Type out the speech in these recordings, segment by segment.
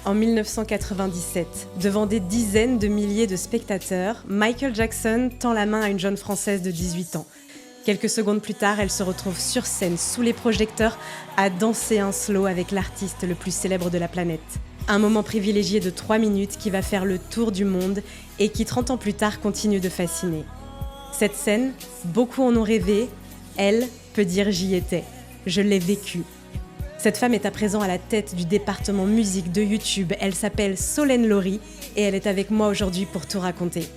En 1997, devant des dizaines de milliers de spectateurs, Michael Jackson tend la main à une jeune Française de 18 ans. Quelques secondes plus tard, elle se retrouve sur scène, sous les projecteurs, à danser un slow avec l'artiste le plus célèbre de la planète. Un moment privilégié de 3 minutes qui va faire le tour du monde et qui, 30 ans plus tard, continue de fasciner. Cette scène, beaucoup en ont rêvé, elle peut dire « j'y étais ». Je l'ai vécue. Cette femme est à présent à la tête du département musique de YouTube. Elle s'appelle Solène Laurie et elle est avec moi aujourd'hui pour tout raconter.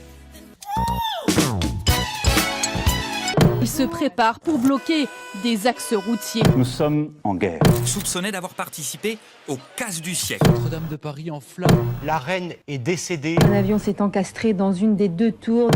Il se prépare pour bloquer des axes routiers. Nous sommes en guerre. Soupçonné d'avoir participé aux casses du siècle. Notre-Dame de Paris en flammes. La reine est décédée. Un avion s'est encastré dans une des 2 tours.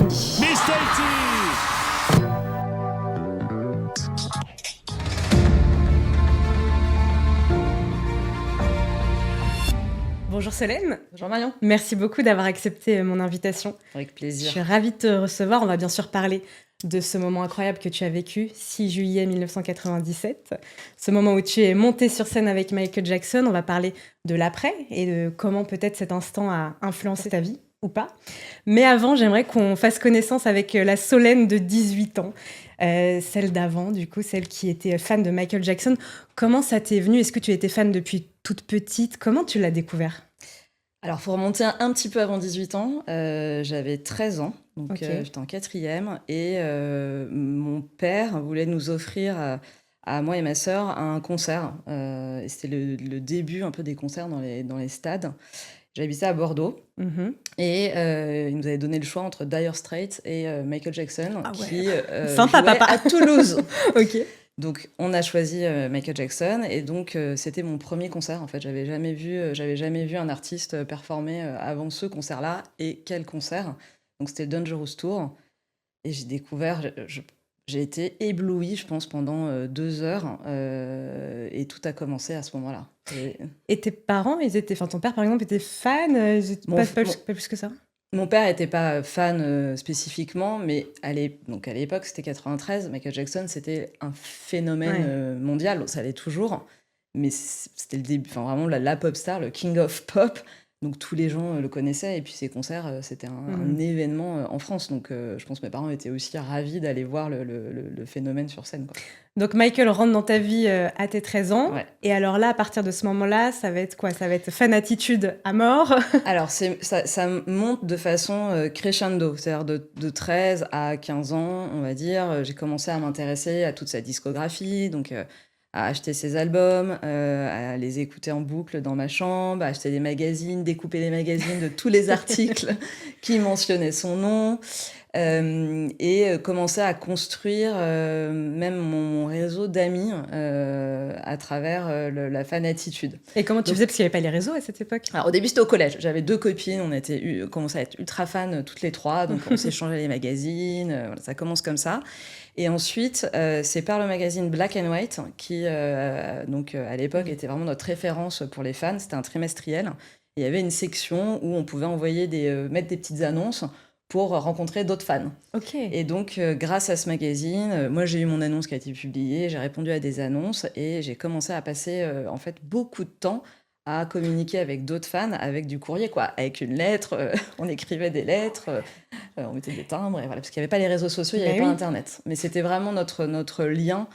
Bonjour Solène. Bonjour Marion. Merci beaucoup d'avoir accepté mon invitation. Avec Je plaisir. suis ravie de te recevoir. On va bien sûr parler de ce moment incroyable que tu as vécu, 6 juillet 1997. Ce moment où tu es montée sur scène avec Michael Jackson. On va parler de l'après et de comment peut-être cet instant a influencé ta vie ou pas. Mais avant, j'aimerais qu'on fasse connaissance avec la Solène de 18 ans. Celle d'avant, du coup, celle qui était fan de Michael Jackson. Comment ça t'est venu ? Est-ce que tu étais fan depuis toute petite ? Comment tu l'as découvert ? Alors, faut remonter un petit peu avant 18 ans. J'avais 13 ans, donc Ok. j'étais en 4e. Et mon père voulait nous offrir à moi et ma sœur un concert. Et c'était le début un peu des concerts dans les stades. J'habitais à Bordeaux. Mhm. Et il nous avait donné le choix entre Dire Straits et Michael Jackson, Ah ouais. qui Sympa, jouait papa. à Toulouse. Ok. Donc, on a choisi Michael Jackson et donc c'était mon premier concert. En fait, j'avais jamais vu un artiste performer avant ce concert-là. Et quel concert! Donc, c'était le Dangerous Tour. Et j'ai découvert, j'ai été éblouie, je pense, pendant 2 heures. Et tout a commencé à ce moment-là. Et tes parents, ton père par exemple était fan, ils étaient Mon pas, f- pas mon- pas plus que ça. Mon père n'était pas fan spécifiquement, mais à l'époque, c'était 93. Michael Jackson, c'était un phénomène Ouais. mondial. Ça l'est toujours. Mais c'était le début, enfin vraiment la pop star, le king of pop. Donc tous les gens le connaissaient. Et puis ses concerts, c'était un événement en France. Donc je pense que mes parents étaient aussi ravis d'aller voir le phénomène sur scène, quoi. Donc Michael rentre dans ta vie à tes 13 ans. Ouais. Et alors là, à partir de ce moment-là, ça va être quoi ? Ça va être fanatitude à mort. Alors, ça monte de façon crescendo, c'est-à-dire de 13 à 15 ans, on va dire. J'ai commencé à m'intéresser à toute sa discographie, donc à acheter ses albums, à les écouter en boucle dans ma chambre, à acheter des magazines, découper les magazines de tous les articles qui mentionnaient son nom. Et commencer à construire même mon réseau d'amis à travers la fanatitude. Et comment tu faisais ? Parce qu'il n'y avait pas les réseaux à cette époque. Alors, au début, c'était au collège. J'avais 2 copines, on était commençait à être ultra fans toutes les 3, donc on s'échangeait les magazines, voilà, ça commence comme ça. Et ensuite, c'est par le magazine Black and White, qui, à l'époque, était vraiment notre référence pour les fans. C'était un trimestriel. Il y avait une section où on pouvait envoyer mettre des petites annonces pour rencontrer d'autres fans. Ok. Et donc, grâce à ce magazine, moi, j'ai eu mon annonce qui a été publiée, j'ai répondu à des annonces et j'ai commencé à passer, en fait, beaucoup de temps à communiquer avec d'autres fans, avec du courrier, quoi, avec une lettre. On écrivait des lettres, on mettait des timbres, et voilà, parce qu'il n'y avait pas les réseaux sociaux, il n'y avait Bah pas oui. Internet. Mais c'était vraiment notre lien.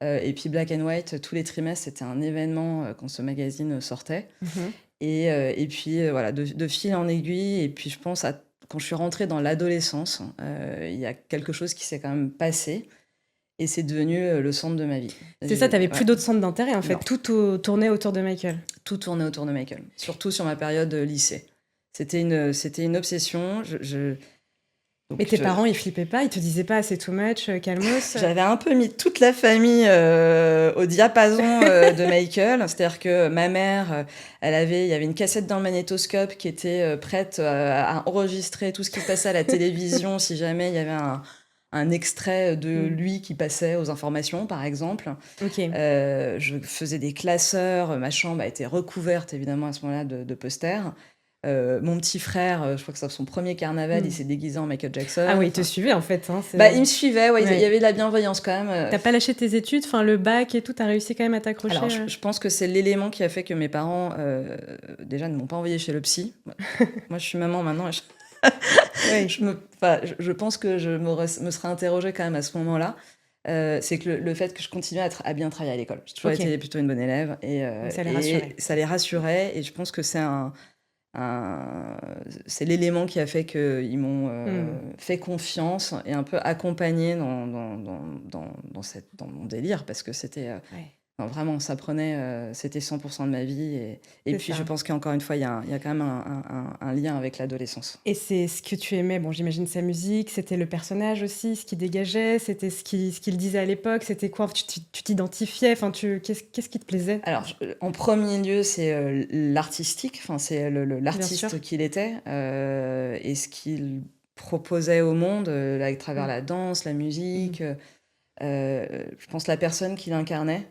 Et puis Black and White, tous les trimestres, c'était un événement quand ce magazine sortait. Mhm. Et puis, voilà, de fil en aiguille, et puis je pense quand je suis rentrée dans l'adolescence, il y a quelque chose qui s'est quand même passé, et c'est devenu le centre de ma vie. C'est ça, t'avais plus Ouais. d'autres centres d'intérêt en fait. Non. Tout tournait autour de Michael. Tout tournait autour de Michael, surtout sur ma période lycée. C'était une obsession. Donc, Et tes parents, ils flippaient pas, ils te disaient pas c'est too much, calmos. J'avais un peu mis toute la famille au diapason de Michael. C'est-à-dire que ma mère, il y avait une cassette dans le magnétoscope qui était prête à enregistrer tout ce qui passait à la télévision si jamais il y avait un extrait de lui qui passait aux informations, par exemple. Ok. Je faisais des classeurs, ma chambre a été recouverte évidemment à ce moment-là de posters. Mon petit frère, je crois que c'est son premier carnaval, il s'est déguisé en Michael Jackson. Ah oui, il te suivait en fait. Hein, il me suivait, ouais. Il y avait de la bienveillance quand même. T'as pas lâché tes études, enfin le bac et tout, t'as réussi quand même à t'accrocher. Alors, je pense que c'est l'élément qui a fait que mes parents, déjà, ne m'ont pas envoyé chez le psy. Moi, je suis maman maintenant. Oui. Je pense que je me serais interrogée quand même à ce moment-là. C'est que le fait que je continuais à bien travailler à l'école. J'ai toujours été plutôt une bonne élève. Et ça les rassurait. Et je pense que c'est l'élément qui a fait qu'ils m'ont fait confiance et un peu accompagné dans mon délire, parce que c'était vraiment, ça prenait, c'était 100% de ma vie. Et puis, je pense qu'encore une fois, il y a quand même un lien avec l'adolescence. Et c'est ce que tu aimais, bon, j'imagine sa musique, c'était le personnage aussi, ce qu'il dégageait, c'était ce qu'il disait à l'époque, c'était quoi? Tu t'identifiais, enfin, qu'est-ce qui te plaisait? Alors, en premier lieu, c'est l'artistique, enfin, c'est l'artiste qu'il était, et ce qu'il proposait au monde, à travers la danse, la musique. Je pense la personne qu'il incarnait,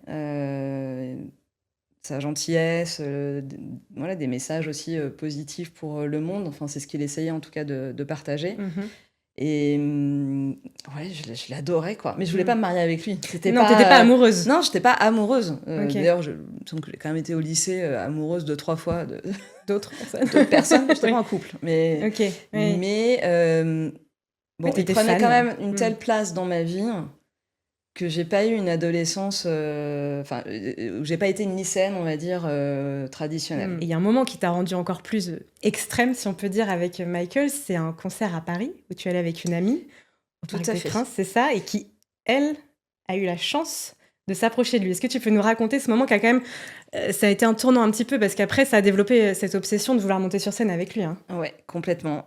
sa gentillesse, des messages aussi positifs pour le monde. Enfin, c'est ce qu'il essayait en tout cas de partager. Et je l'adorais, quoi. Mais je voulais pas me marier avec lui. T'étais pas amoureuse? Non, j'étais pas amoureuse. D'ailleurs, j'ai quand même été au lycée amoureuse 2-3 fois d'autres personnes. J'étais pas en couple. Mais, il prenait quand même une telle place dans ma vie que j'ai pas eu une adolescence, où j'ai pas été une lycéenne, on va dire, traditionnelle. Et il y a un moment qui t'a rendu encore plus extrême, si on peut dire, avec Michael, c'est un concert à Paris, où tu allais avec une amie, au Parc des Princes, c'est ça, et qui, elle, a eu la chance de s'approcher de lui. Est-ce que tu peux nous raconter ce moment qui a quand même... ça a été un tournant un petit peu, parce qu'après, ça a développé cette obsession de vouloir monter sur scène avec lui. Hein. Ouais, complètement.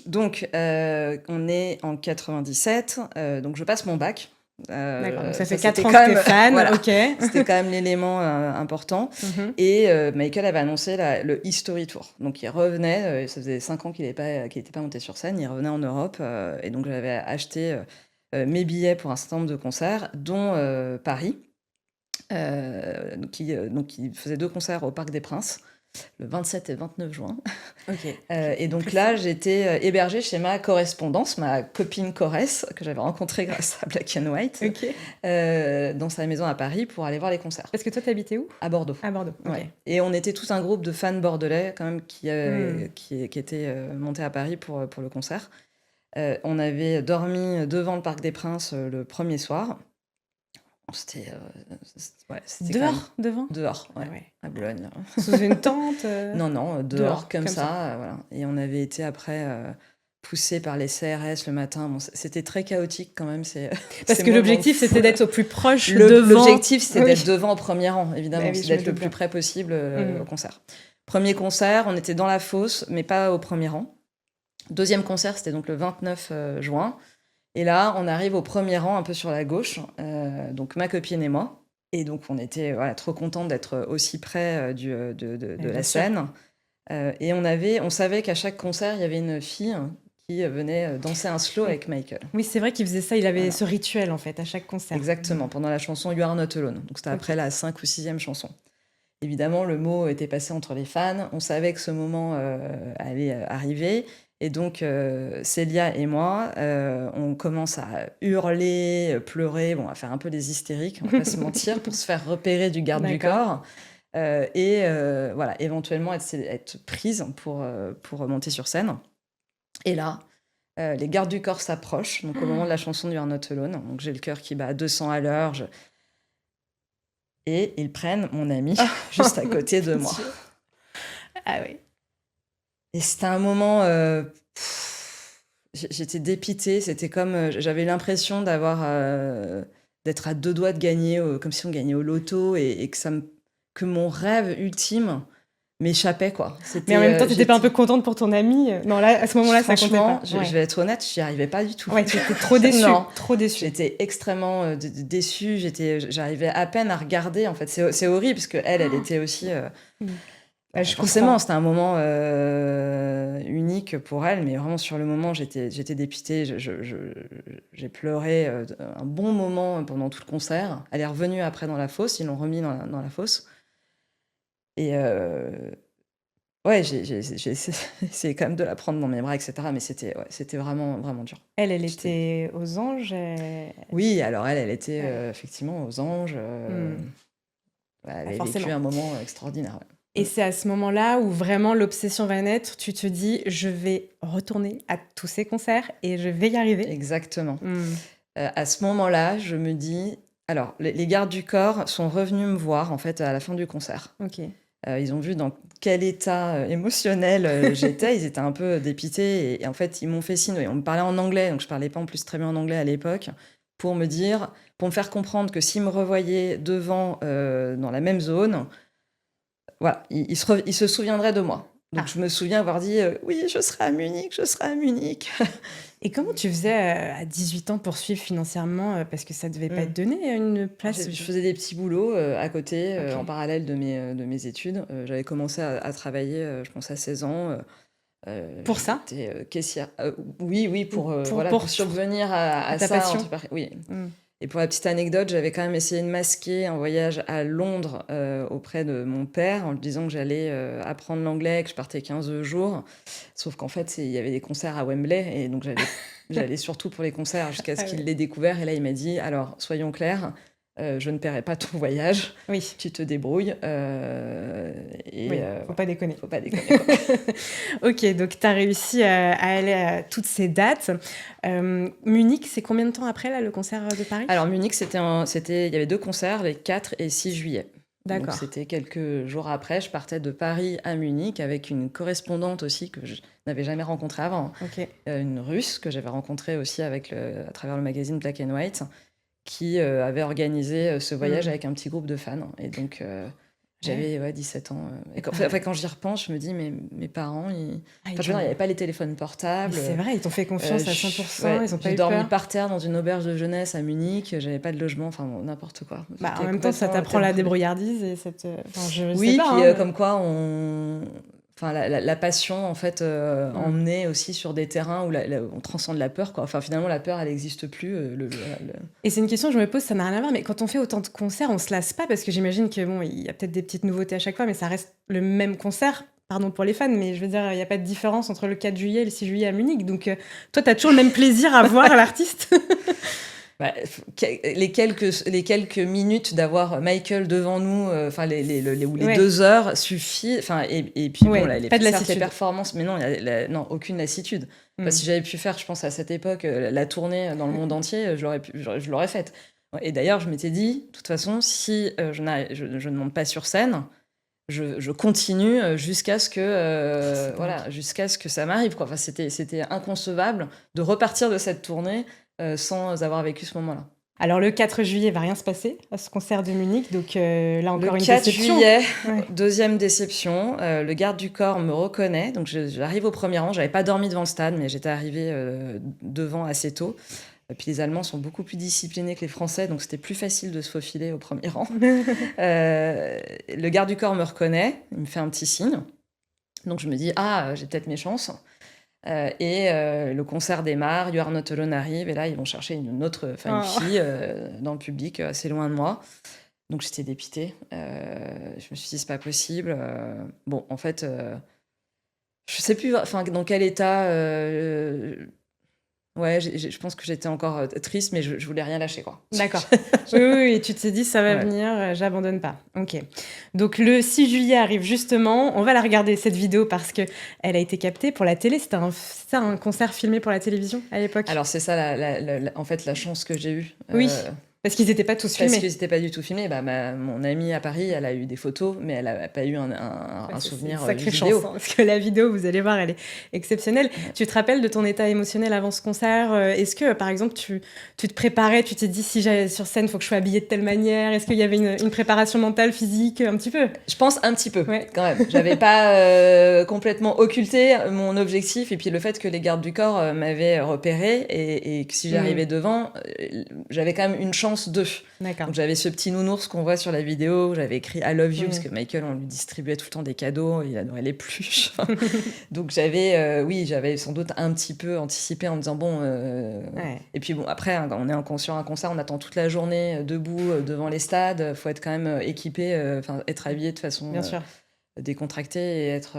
Donc, on est en 97, donc je passe mon bac. D'accord, donc ça fait 4 ans que t'es fan, voilà. Ok. C'était quand même l'élément important. Et Michael avait annoncé le History Tour. Donc il revenait, ça faisait 5 ans qu'il n'était pas monté sur scène, il revenait en Europe. Et donc j'avais acheté mes billets pour un certain nombre de concerts, dont Paris, qui faisait 2 concerts au Parc des Princes, le 27 et 29 juin. Et donc là, j'étais hébergée chez ma correspondance, ma copine Corrèze, que j'avais rencontrée grâce à Black and White, dans sa maison à Paris pour aller voir les concerts. Parce que toi, t'habitais où? À Bordeaux. À Bordeaux, ouais. Et on était tout un groupe de fans bordelais quand même qui étaient montés à Paris pour le concert. On avait dormi devant le Parc des Princes le premier soir. C'était dehors, dehors, à Boulogne. Sous une tente Non, dehors comme ça. Voilà. Et on avait été après poussés par les CRS le matin. Bon, c'était très chaotique quand même. Parce que l'objectif, c'était d'être au plus proche devant. L'objectif, c'était d'être devant au premier rang, évidemment. C'est d'être le plus près possible au concert. Premier concert, on était dans la fosse, mais pas au premier rang. Deuxième concert, c'était donc le 29 juin. Et là, on arrive au premier rang, un peu sur la gauche, donc ma copine et moi. Et donc, on était trop contents d'être aussi près de la scène. Et on savait qu'à chaque concert, il y avait une fille qui venait danser un slow avec Michael. Oui, c'est vrai qu'il faisait ça, il avait ce rituel, en fait, à chaque concert. Exactement, pendant la chanson You Are Not Alone. Donc, c'était après la 5 ou 6e chanson. Évidemment, le mot était passé entre les fans. On savait que ce moment allait arriver. Et donc, Célia et moi, on commence à hurler, pleurer, à faire un peu des hystériques, on va pas se mentir, pour se faire repérer du garde du corps. Et éventuellement être prise pour monter sur scène. Et là, les gardes du corps s'approchent, donc au moment de la chanson du You Are Not Alone. Donc j'ai le cœur qui bat à 200 à l'heure. Et ils prennent mon ami juste à côté de moi. Ah oui. Et c'était un moment... j'étais dépitée. C'était comme... j'avais l'impression d'être à 2 doigts de gagner, comme si on gagnait au loto, et que mon rêve ultime m'échappait, quoi. Mais en même temps, t'étais pas un peu contente pour ton ami? Non, là, à ce moment-là, ça comptait pas. Franchement, je vais être honnête, j'y arrivais pas du tout. Ouais, tu étais trop déçue. Non, trop déçue. J'étais extrêmement déçue. J'arrivais à peine à regarder. En fait, c'est horrible parce que elle était aussi. Forcément, c'était un moment unique pour elle, mais vraiment sur le moment, j'étais dépitée. J'ai pleuré un bon moment pendant tout le concert. Elle est revenue après dans la fosse. Ils l'ont remis dans la fosse. Et Ouais, j'ai essayé quand même de la prendre dans mes bras, et cetera, mais c'était vraiment, vraiment dur. Elle J'étais était aux anges. Oui, alors elle était, Ouais. effectivement aux anges, elle Bah, avait vécu forcément. un moment, extraordinaire, ouais. Et c'est à ce moment-là où vraiment l'obsession va naître. Tu te dis, je vais retourner à tous ces concerts et je vais y arriver. Exactement. Mmh. À ce moment-là, je me dis alors les gardes du corps sont revenus me voir, en fait, à la fin du concert. OK. Ils ont vu dans quel état, émotionnel, j'étais. Ils étaient un peu dépités et en fait, ils m'ont fait signe. On me parlait en anglais, donc je parlais pas en plus très bien en anglais à l'époque, pour me faire comprendre que s'ils me revoyaient devant, dans la même zone, voilà, ils se souviendraient de moi. Donc Ah. je me souviens avoir dit, «Oui, je serai à Munich, je serai à Munich». Et comment tu faisais à 18 ans pour suivre financièrement parce que ça devait pas Mmh. être donné une place? Je faisais des petits boulots, à côté, Ok. en parallèle de mes études. J'avais commencé à travailler, je pense à 16 ans, Pour ça? j'étais, caissière. Oui, pour, voilà, pour- pour subvenir à à ta ça passion? oui. Mmh. Et pour la petite anecdote, j'avais quand même essayé de masquer un voyage à Londres, auprès de mon père en lui disant que j'allais, apprendre l'anglais, que je partais 15 jours. Sauf qu'en fait, il y avait des concerts à Wembley et donc j'allais surtout pour les concerts jusqu'à ce Ah qu'il ouais. l'ait découvert et là, il m'a dit: «Alors, soyons clairs, je ne paierai pas ton voyage, Oui. tu te débrouilles, et Oui, faut pas déconner. faut pas déconner, quoi». Ok, donc tu as réussi à aller à toutes ces dates. Munich, c'est combien de temps après là, le concert de Paris? Alors Munich, il y avait 2 concerts, les 4 et 6 juillet. Donc D'accord. c'était quelques jours après, je partais de Paris à Munich avec une correspondante aussi que je n'avais jamais rencontrée avant, Ok. une Russe que j'avais rencontrée aussi à travers le magazine Black and White, qui avait organisé ce voyage Mm. avec un petit groupe de fans. Et donc Ouais. j'avais 17 ans. Et quand j'y repense, je me dis, mais mes parents, Ah, enfin, je veux dire, il n'y avait pas les téléphones portables. Mais c'est vrai, ils t'ont fait confiance à 100%, ils ont pas J'ai eu dormi peur. par terre dans une auberge de jeunesse à Munich, j'avais pas de logement, enfin bon, n'importe quoi. Bah, en J'étais même temps, ça complètement t'apprend la tellement- débrouillardise et cette. Enfin, je sais Oui, pas, puis hein, comme quoi enfin, la passion, en fait, emmenait aussi sur des terrains où on transcende la peur, quoi. Enfin, finalement, la peur, elle n'existe plus. Et c'est une question que je me pose, ça n'a rien à voir, mais quand on fait autant de concerts, on se lasse pas parce que j'imagine que bon, il y a peut-être des petites nouveautés à chaque fois, mais ça reste le même concert. Pardon pour les fans, mais je veux dire, il n'y a pas de différence entre le 4 juillet et le 6 juillet à Munich. Donc, toi, tu as toujours le même plaisir à voir l'artiste. Bah, les quelques minutes d'avoir Michael devant nous, enfin les Ouais. 2 heures suffit. Enfin et puis Ouais, bon, là, les pas de certes, les lassitude. performances, mais non, non, aucune lassitude. Enfin, si j'avais pu faire, je pense à cette époque, la tournée dans le monde entier, je l'aurais faite. Et d'ailleurs, je m'étais dit, de toute façon, si je ne monte pas sur scène, je continue jusqu'à ce que C'est dingue. voilà, jusqu'à ce que ça m'arrive, quoi. Enfin, c'était inconcevable de repartir de cette tournée sans avoir vécu ce moment-là. Alors, le 4 juillet, va rien se passer à ce concert de Munich. Donc, là encore Le une 4 déception. juillet, Ouais. deuxième déception, le garde du corps me reconnaît, donc j'arrive au premier rang, j'avais pas dormi devant le stade, mais j'étais arrivée devant assez tôt. Et puis les Allemands sont beaucoup plus disciplinés que les Français, donc c'était plus facile de se faufiler au premier rang. Le garde du corps me reconnaît, il me fait un petit signe, donc je me dis, ah, j'ai peut-être mes chances. Le concert démarre, You Are Not Alone arrive, et là, ils vont chercher une fille dans le public, assez loin de moi. Donc j'étais dépitée. Je me suis dit, c'est pas possible. Bon, en fait, je sais plus dans quel état. Ouais, je pense que j'étais encore triste, mais je voulais rien lâcher, quoi. D'accord. Oui, et tu te dit, ça va Ouais. venir, j'abandonne pas. Ok. Donc, le 6 juillet arrive justement. On va la regarder, cette vidéo, parce que elle a été captée pour la télé. C'était un concert filmé pour la télévision à l'époque. Alors c'est ça, en fait, la chance que j'ai eue. Oui. Parce qu'ils n'étaient pas tous Parce filmés. qu'ils n'étaient pas du tout filmés. Bah, mon amie à Paris, elle a eu des photos, mais elle n'a pas eu un Ouais, souvenir c'est une sacrée vidéo. chance, hein, parce que la vidéo, vous allez voir, elle est exceptionnelle. Tu te rappelles de ton état émotionnel avant ce concert? Est-ce que, par exemple, tu te préparais, tu t'es dit, si j'allais sur scène, il faut que je sois habillée de telle manière? Est-ce qu'il y avait une préparation mentale, physique, un petit peu? Je pense un petit peu, Ouais. quand même. J'avais pas complètement occulté mon objectif, et puis le fait que les gardes du corps m'avaient repéré, et que si j'arrivais devant, j'avais quand même une chance d'eux. D'accord. Donc j'avais ce petit nounours qu'on voit sur la vidéo, j'avais écrit I love you, Mhm. parce que Michael, on lui distribuait tout le temps des cadeaux, il adorait les pluches. Donc j'avais sans doute un petit peu anticipé en me disant, bon... Ouais. Et puis bon, après, hein, quand on est sur un concert, on attend toute la journée debout devant les stades, faut être quand même équipé, être habillé de façon Bien sûr. décontracter et être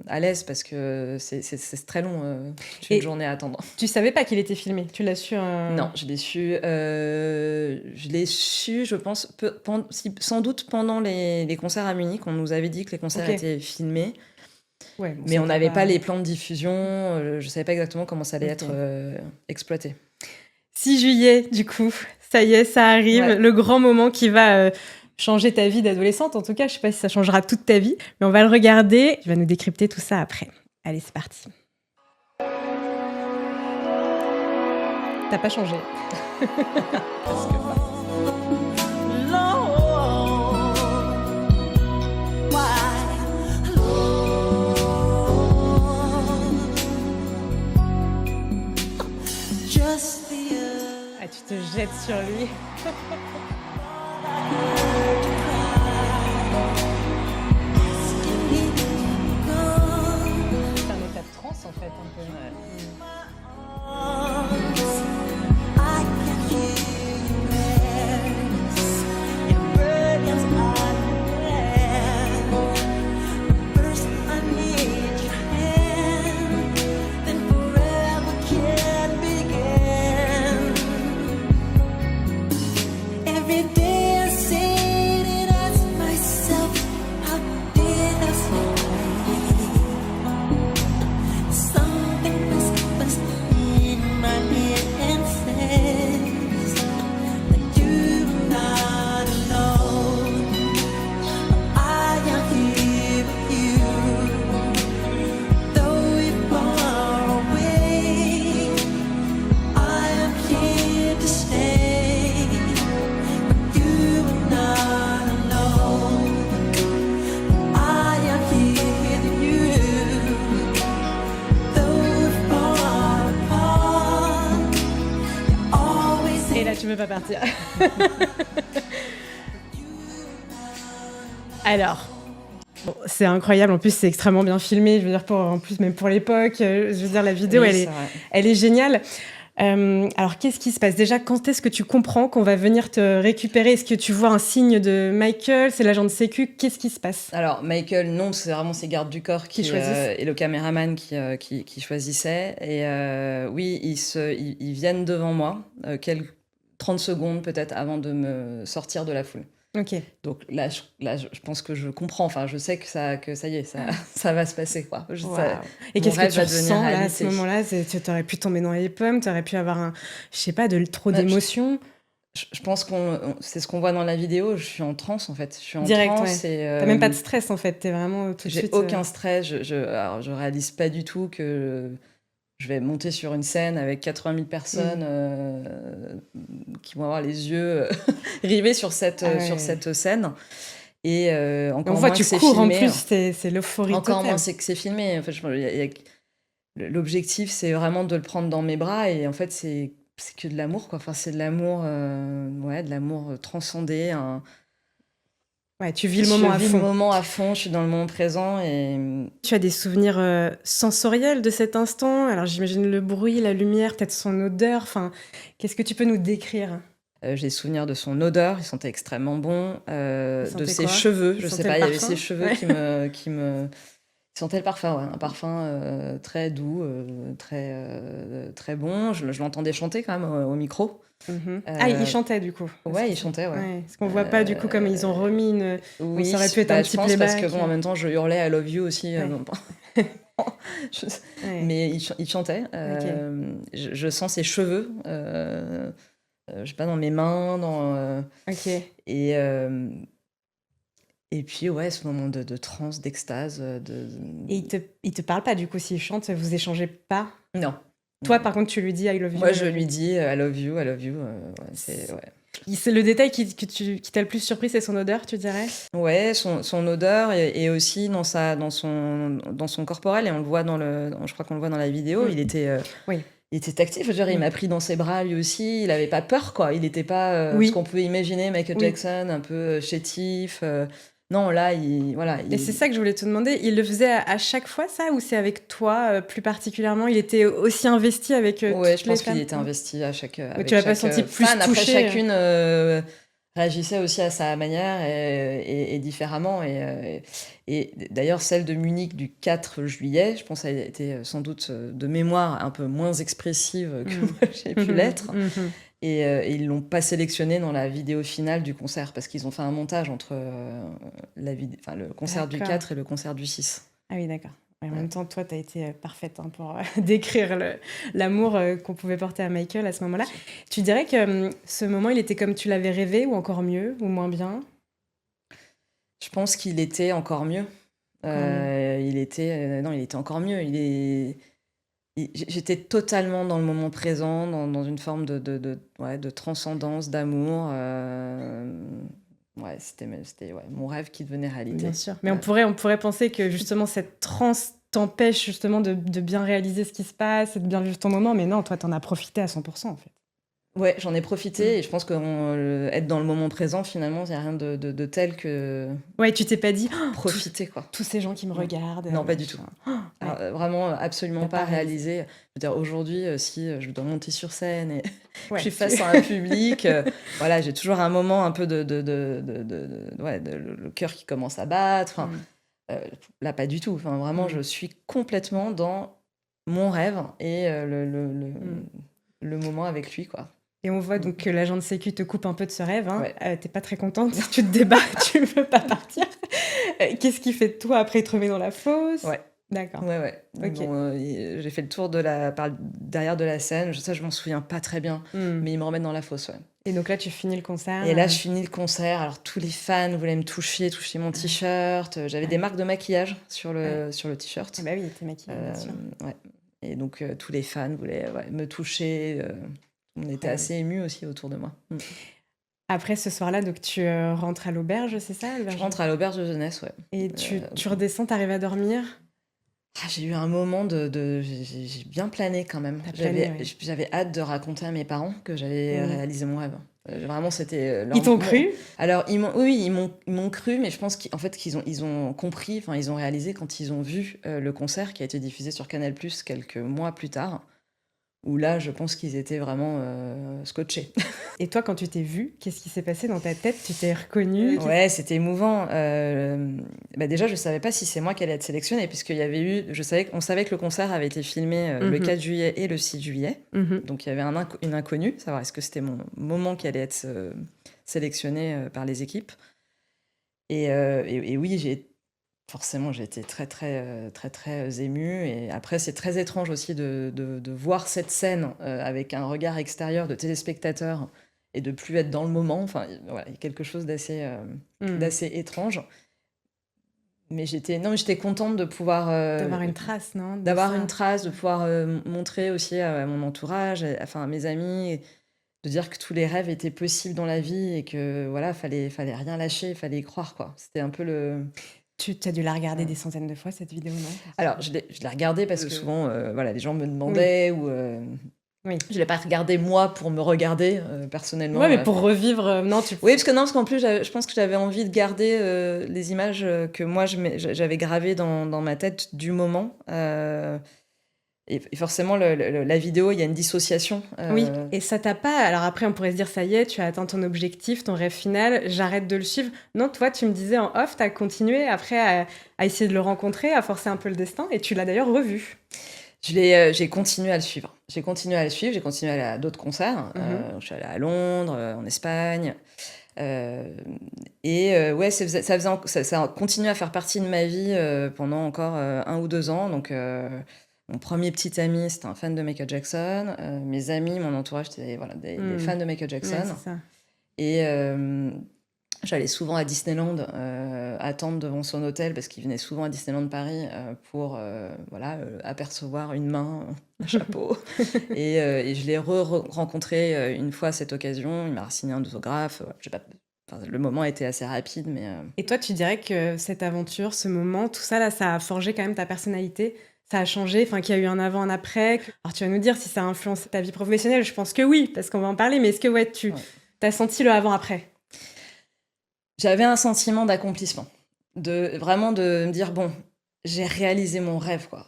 à l'aise parce que c'est très long, Et- une journée à attendre. Tu savais pas qu'il était filmé? Tu l'as su Non, je l'ai su, je pense, sans doute pendant les concerts à Munich. On nous avait dit que les concerts Ok. étaient filmés, Ouais, bon, mais on c'était n'avait pas les plans de diffusion. Je savais pas exactement comment ça allait Ok. être exploité. 6 juillet, du coup. Ça y est, ça arrive. Ouais. Le grand moment qui va changer ta vie d'adolescente. En tout cas, je sais pas si ça changera toute ta vie, mais on va le regarder. Tu vas nous décrypter tout ça après. Allez, c'est parti. T'as pas changé. Ah, tu te jettes sur lui. C'est un état de transe en fait, un peu. Every day I say it and ask myself, how did I survive? Something must in my head and says that you're not alone. I am here with you, though you're far away. I am here to stay. You are not alone. I am here with you, though far apart. You're always Et là, tu veux pas partir. Alors, bon, c'est incroyable. En plus, c'est extrêmement bien filmé. Je veux dire, en plus, même pour l'époque. Je veux dire, la vidéo, Oui, elle c'est est, vrai. elle est géniale. Alors, qu'est-ce qui se passe? Déjà, quand est-ce que tu comprends qu'on va venir te récupérer? Est-ce que tu vois un signe de Michael? C'est l'agent de sécu? Qu'est-ce qui se passe? Alors, Michael, non, c'est vraiment ses gardes du corps Qui choisissent. et le caméraman qui choisissaient. Et oui, ils viennent devant moi, 30 secondes peut-être avant de me sortir de la foule. Ok. Donc là, je pense que je comprends. Enfin, je sais que ça y est, ça va se passer, quoi. Waouh. Et mon qu'est-ce que rêve tu va devenir ressens là, à ce réalité. moment-là? Tu aurais pu tomber dans les pommes, tu aurais pu avoir je sais pas, trop Ouais, d'émotions. Je pense c'est ce qu'on voit dans la vidéo. Je suis en transe, en fait. Je suis en Direct, transe ouais. et T'as même pas de stress en fait, t'es vraiment tout de j'ai suite. aucun stress. Alors, je réalise pas du tout que je vais monter sur une scène avec 80 000 personnes qui vont avoir les yeux rivés sur cette scène. Et encore On voit, moins tu que c'est cours en filmé. plus, c'est l'euphorie Encore totale. moins c'est que c'est filmé. En fait, l'objectif, c'est vraiment de le prendre dans mes bras. Et en fait, c'est que de l'amour, quoi. Enfin, c'est de l'amour, de l'amour transcendé. Ouais, tu vis le moment à Je vis fond. le moment à fond, je suis dans le moment présent et Tu as des souvenirs sensoriels de cet instant? Alors j'imagine le bruit, la lumière, peut-être son odeur. Enfin, qu'est-ce que tu peux nous décrire? j'ai souvenir de son odeur, il sentait extrêmement bon, de sentait ses quoi? cheveux, Il je sais sentait pas, le il y avait parfum? ses cheveux Ouais. qui me il sentait le parfum, ouais, un parfum très doux, très bon. Je l'entendais chanter quand même au micro. Mhm. Ah, il chantait du coup. Ouais, il chantait, ouais. Ouais. Parce qu'on voit pas du coup comme ils ont remis une. Oui, ça aurait pu être un bah, petit je pense parce que playback. bon, en même temps, je hurlais I love you aussi. Ouais. Je- Ouais. Mais il chantait. Je sens ses cheveux. Je sais pas, dans mes mains, Ok. et puis ouais, ce moment de transe, d'extase, Et il te parle pas du coup s'il chante, vous échangez pas? Non. Toi, par contre, tu lui dis I love you. Moi, je lui dis I love you, I love you. Ouais. C'est le détail qui t'a le plus surpris, c'est son odeur, tu dirais? Ouais, son odeur et aussi dans son corporel, et on le voit je crois qu'on le voit dans la vidéo, il était Oui. il était actif, je veux dire, il m'a pris dans ses bras lui aussi, il avait pas peur, quoi, il était pas Oui. ce qu'on peut imaginer Michael Oui. Jackson un peu chétif. Non, là, Et c'est ça que je voulais te demander, il le faisait à chaque fois ça, ou c'est avec toi plus particulièrement? Il était aussi investi avec ouais, toutes je les pense qu'il femmes? était investi à chaque avec tu l'as pas chaque, senti plus fan, touché, après chacune réagissait aussi à sa manière et différemment. Et d'ailleurs, celle de Munich du 4 juillet, je pense qu'elle a été sans doute de mémoire un peu moins expressive que moi j'ai pu l'être. Et ils l'ont pas sélectionnée dans la vidéo finale du concert parce qu'ils ont fait un montage entre le concert du D'accord. 4 et le concert du 6. Ah oui, d'accord. Ouais, en même temps, toi, tu as été parfaite pour décrire l'amour qu'on pouvait porter à Michael à ce moment-là. Tu dirais que ce moment, il était comme tu l'avais rêvé, ou encore mieux, ou moins bien? Je pense qu'il était encore mieux. Il était encore mieux. J'étais totalement dans le moment présent, dans une forme de transcendance, d'amour. C'était mon rêve qui devenait réalité. Bien sûr. Mais Ouais. on pourrait penser que justement cette transe t'empêche justement de bien réaliser ce qui se passe et de bien vivre ton moment. Mais non, toi, t'en as profité à 100% en fait. Ouais, j'en ai profité et je pense qu'être dans le moment présent, finalement, il n'y a rien de tel que Ouais, tu t'es pas dit oh, profiter, quoi. tous ces gens qui me regardent. Non, pas du tout. Alors, vraiment, absolument T'as pas pas réalisé. Je veux dire, aujourd'hui, si je dois monter sur scène et Ouais, je suis face à un public, voilà, j'ai toujours un moment un peu le cœur qui commence à battre. Enfin, là, pas du tout. Enfin, vraiment, je suis complètement dans mon rêve et le moment avec lui, quoi. Et on voit donc que l'agent de sécu te coupe un peu de ce rêve. Hein. Ouais. T'es pas très contente, tu te débats, tu veux pas partir. Qu'est-ce qu'il fait de toi après? Il te remet dans la fosse? Ouais. D'accord. Ouais. Ok. Bon, j'ai fait le tour par derrière de la scène. Ça, je m'en souviens pas très bien. Mais ils me remettent dans la fosse, ouais. Et donc là, tu finis le concert. Et là, je finis le concert. Alors, tous les fans voulaient me toucher mon t-shirt. J'avais des marques de maquillage sur le t-shirt. Ah bah oui, t'es maquillée, bien sûr. Ouais. Et donc, tous les fans voulaient me toucher. On était assez émus aussi autour de moi. Après ce soir-là, donc tu rentres à l'auberge, c'est ça? Je rentre à l'auberge de jeunesse, ouais. Et tu redescends, t'arrives à dormir? J'ai eu un moment j'ai bien plané quand même. T'as plané, ouais. J'avais hâte de raconter à mes parents que j'avais réalisé mon rêve. Vraiment, c'était Ils t'ont cru? Alors, ils m'ont cru, mais je pense qu'ils ont compris, enfin, ils ont réalisé quand ils ont vu le concert qui a été diffusé sur Canal+ quelques mois plus tard, où là, je pense qu'ils étaient vraiment scotchés. Et toi, quand tu t'es vue, qu'est-ce qui s'est passé dans ta tête? Tu t'es reconnue? Ouais, c'était émouvant. Déjà, je savais pas si c'est moi qui allais être sélectionnée, puisqu'il y avait eu, on savait que le concert avait été filmé le 4 juillet et le 6 juillet. Donc, il y avait une inconnue, savoir est-ce que c'était mon moment qui allait être sélectionné par les équipes. Et oui, forcément, j'ai été très, très, très, très émue. Et après, c'est très étrange aussi de voir cette scène avec un regard extérieur de téléspectateur et de plus être dans le moment. Enfin, voilà, il y a quelque chose d'assez étrange. Mais j'étais contente de pouvoir... d'avoir une trace, non? D'avoir une trace, de pouvoir montrer aussi à mon entourage, à mes amis, de dire que tous les rêves étaient possibles dans la vie et que voilà, fallait rien lâcher, il fallait y croire, quoi. C'était un peu le... Tu as dû la regarder des centaines de fois, cette vidéo, non? Alors, je l'ai regardée parce que souvent, les gens me demandaient ou... Oui. Je l'ai pas regardé moi pour me regarder personnellement. Ouais, mais pour revivre, non, Oui, parce qu'en plus, je pense que j'avais envie de garder les images que moi j'avais gravées dans ma tête du moment. Et forcément, la vidéo, il y a une dissociation. Oui, et ça t'a pas... Alors après, on pourrait se dire, ça y est, tu as atteint ton objectif, ton rêve final, j'arrête de le suivre. Non, toi, tu me disais en off, t'as continué après à essayer de le rencontrer, à forcer un peu le destin, et tu l'as d'ailleurs revu. J'ai continué à le suivre. J'ai continué à aller à d'autres concerts. Je suis allée à Londres, en Espagne. Ouais, ça a continué à faire partie de ma vie pendant encore 1 ou 2 ans. Donc, mon premier petit ami, c'était un fan de Michael Jackson. Mes amis, mon entourage, c'était des fans de Michael Jackson. Ouais, c'est ça. Et j'allais souvent à Disneyland attendre devant son hôtel parce qu'il venait souvent à Disneyland Paris pour apercevoir une main, un chapeau. Et je l'ai rencontré une fois à cette occasion. Il m'a signé un autographe. Le moment était assez rapide, mais... Et toi, tu dirais que cette aventure, ce moment, tout ça, là, ça a forgé quand même ta personnalité? Ça a changé, qu'il y a eu un avant, un après? Alors, tu vas nous dire si ça a influencé ta vie professionnelle. Je pense que oui, parce qu'on va en parler. Mais est-ce que tu as senti le avant-après? J'avais un sentiment d'accomplissement. Vraiment de me dire, bon, j'ai réalisé mon rêve, quoi.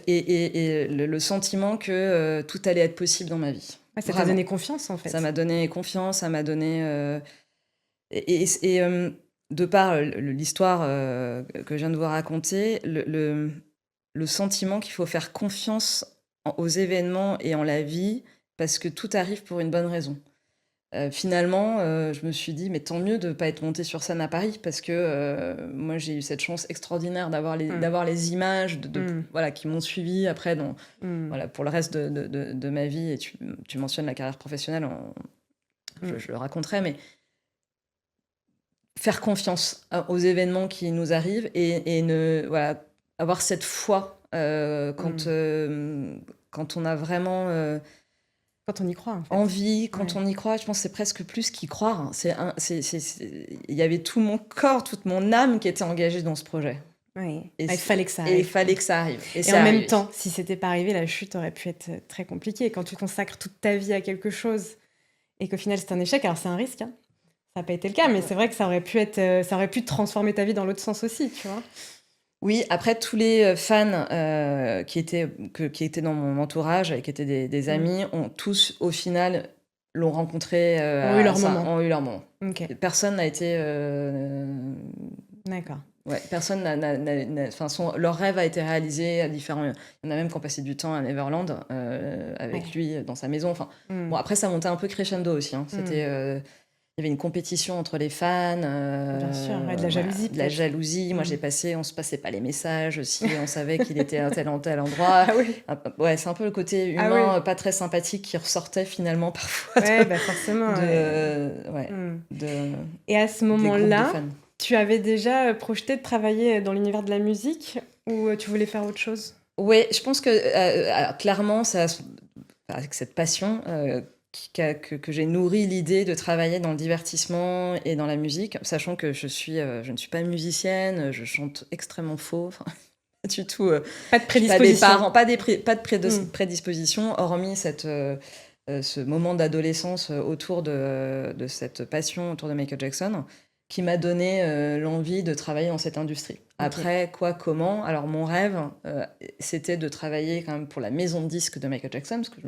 Et le sentiment que tout allait être possible dans ma vie. Ouais, ça t'a donné confiance, en fait. Ça m'a donné confiance, ça m'a donné... De par l'histoire que je viens de vous raconter, le sentiment qu'il faut faire confiance aux événements et en la vie, parce que tout arrive pour une bonne raison. Finalement, je me suis dit, mais tant mieux de ne pas être montée sur scène à Paris, parce que moi, j'ai eu cette chance extraordinaire d'avoir les images voilà, qui m'ont suivie après voilà, pour le reste de ma vie. Et tu mentionnes la carrière professionnelle, je le raconterai, mais faire confiance aux événements qui nous arrivent et voilà, avoir cette foi quand on a vraiment Quand on y croit, en fait. envie, quand Ouais. on y croit. Je pense que c'est presque plus qu'y croire, hein. Il y avait tout mon corps, toute mon âme qui était engagée dans ce projet. Oui. Et Il fallait que ça Et il arrive. fallait que ça arrive. Et c'est en même arrivé. temps, si c'était pas arrivé, la chute aurait pu être très compliquée. Quand tu consacres toute ta vie à quelque chose et qu'au final c'est un échec, alors c'est un risque, hein. Ça n'a pas été le cas, mais c'est vrai que ça aurait pu transformer ta vie dans l'autre sens aussi, tu vois. Oui, après, tous les fans qui étaient dans mon entourage et qui étaient des amis, ont tous, au final, l'ont rencontré. Ont eu leur moment. Ont eu leur moment. Ok, Personne n'a été. d'accord. Ouais, personne enfin, leur rêve a été réalisé à différents. Il y en a même qui ont passé du temps à Neverland avec Ouais. lui dans sa maison. Enfin, Mm. bon, après, ça montait un peu crescendo aussi, hein. C'était. Il y avait une compétition entre les fans. Bien sûr, ouais, de la jalousie, De la peut-être. jalousie. Moi, Mm. on se passait pas les messages. Si on savait qu'il était à tel endroit. Ah oui. Ouais, c'est un peu le côté Ah humain, oui. pas très sympathique qui ressortait finalement parfois Ouais, bah forcément. ouais. ouais, Mm. de- Et à ce des groupes de moment-là, fans. tu avais déjà projeté de travailler dans l'univers de la musique ou tu voulais faire autre chose? Ouais, je pense que alors, clairement, avec cette passion que j'ai nourri l'idée de travailler dans le divertissement et dans la musique, sachant que je ne suis pas musicienne, je chante extrêmement faux, enfin, pas du tout. Pas de Pas des prédisposition. parents, pas de Mm. prédisposition, hormis ce moment d'adolescence autour de cette passion autour de Michael Jackson, qui m'a donné l'envie de travailler dans cette industrie. Après, quoi, comment? Alors, mon rêve, c'était de travailler quand même pour la maison de disques de Michael Jackson, parce que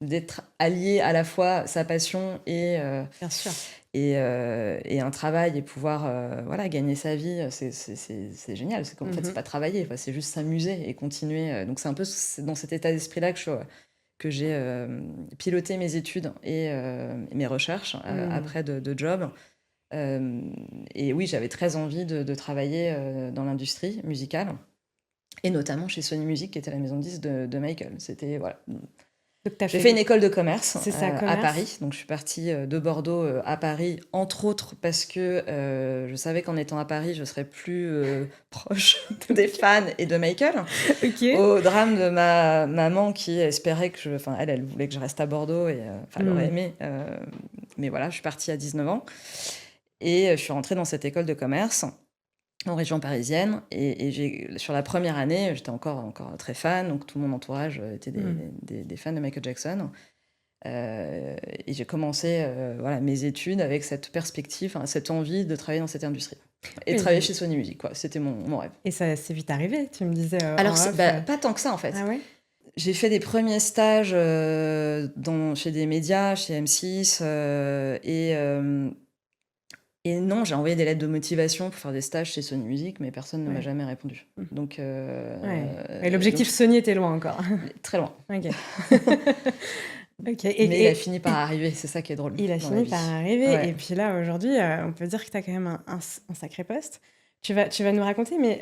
d'être allié à la fois sa passion Bien sûr. et un travail et pouvoir voilà, gagner sa vie, c'est génial. C'est en fait, c'est pas travailler, enfin, c'est juste s'amuser et continuer. Donc, c'est un peu dans cet état d'esprit-là que j'ai piloté mes études et mes recherches après de job. Et oui, j'avais très envie de travailler dans l'industrie musicale, et notamment chez Sony Music, qui était la maison de disques de Michael. C'était, voilà. Donc, t'as J'ai fait une école de commerce, C'est ça, à commerce. Paris. Donc, je suis partie de Bordeaux à Paris, entre autres parce que je savais qu'en étant à Paris, je serais plus proche des fans et de Michael. Ok. Au drame de ma maman qui espérait que enfin, elle voulait que je reste à Bordeaux et elle aurait aimé. Mais voilà, je suis partie à 19 ans et je suis rentrée dans cette école de commerce en région parisienne, et sur la première année, j'étais encore très fan, donc tout mon entourage était des fans de Michael Jackson. Et j'ai commencé voilà, mes études avec cette perspective, cette envie de travailler dans cette industrie. Et de travailler chez Sony Music, quoi. C'était mon rêve. Et ça s'est vite arrivé, tu me disais. Alors, en off, pas tant que ça, en fait. Ah ouais? J'ai fait des premiers stages chez des médias, chez M6, et non, j'ai envoyé des lettres de motivation pour faire des stages chez Sony Music, mais personne ne m'a Ouais. jamais répondu. Donc, Ouais. Et l'objectif Sony était loin encore. très loin. Ok. Ok. Mais il a fini par arriver, c'est ça qui est drôle. Il a dans la fini vie. par arriver. Ouais. Et puis là, aujourd'hui, on peut dire que tu as quand même un sacré poste. Tu vas nous raconter, mais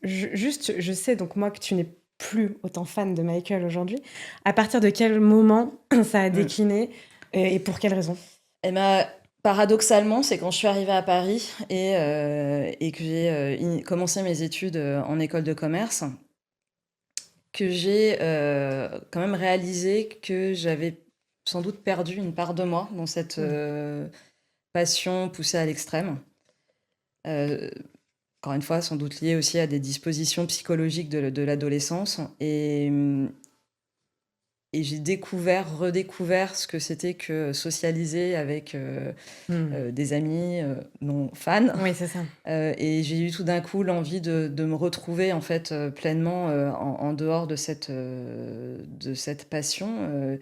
juste, je sais donc moi que tu n'es plus autant fan de Michael aujourd'hui. À partir de quel moment ça a décliné et pour quelle raison? Eh ben, paradoxalement, c'est quand je suis arrivée à Paris et que j'ai commencé mes études en école de commerce, que j'ai quand même réalisé que j'avais sans doute perdu une part de moi dans cette passion poussée à l'extrême. Encore une fois, sans doute liée aussi à des dispositions psychologiques de l'adolescence. Et j'ai redécouvert ce que c'était que socialiser avec des amis non fans. Oui, c'est ça. Et j'ai eu tout d'un coup l'envie de me retrouver en fait pleinement en dehors de cette passion.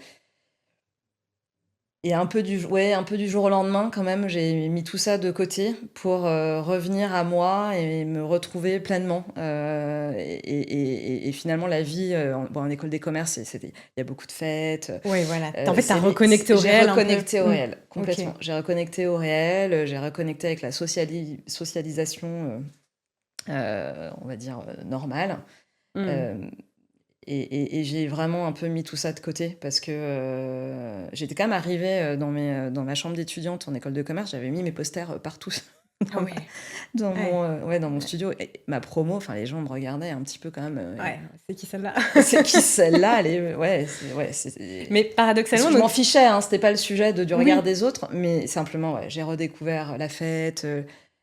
Et un peu du jour au lendemain, quand même, j'ai mis tout ça de côté pour revenir à moi et me retrouver pleinement. Et finalement, la vie en école des commerces, il y a beaucoup de fêtes. Oui, voilà. Euh, En fait, t'as c'est- reconnecté au réel J'ai un peu. reconnecté au réel, complètement. Ok. J'ai reconnecté au réel, j'ai reconnecté avec la socialisation, on va dire, normale. Mm. Euh, et j'ai vraiment un peu mis tout ça de côté parce que j'étais quand même arrivée dans ma chambre d'étudiante en école de commerce, j'avais mis mes posters partout Ah ouais. dans mon studio. Et ma promo, enfin les gens me regardaient un petit peu quand même. Ouais, c'est qui celle-là? C'est qui celle-là? Mais paradoxalement, Je m'en fichais, hein, c'était pas le sujet du regard Oui. des autres, mais simplement, j'ai redécouvert la fête,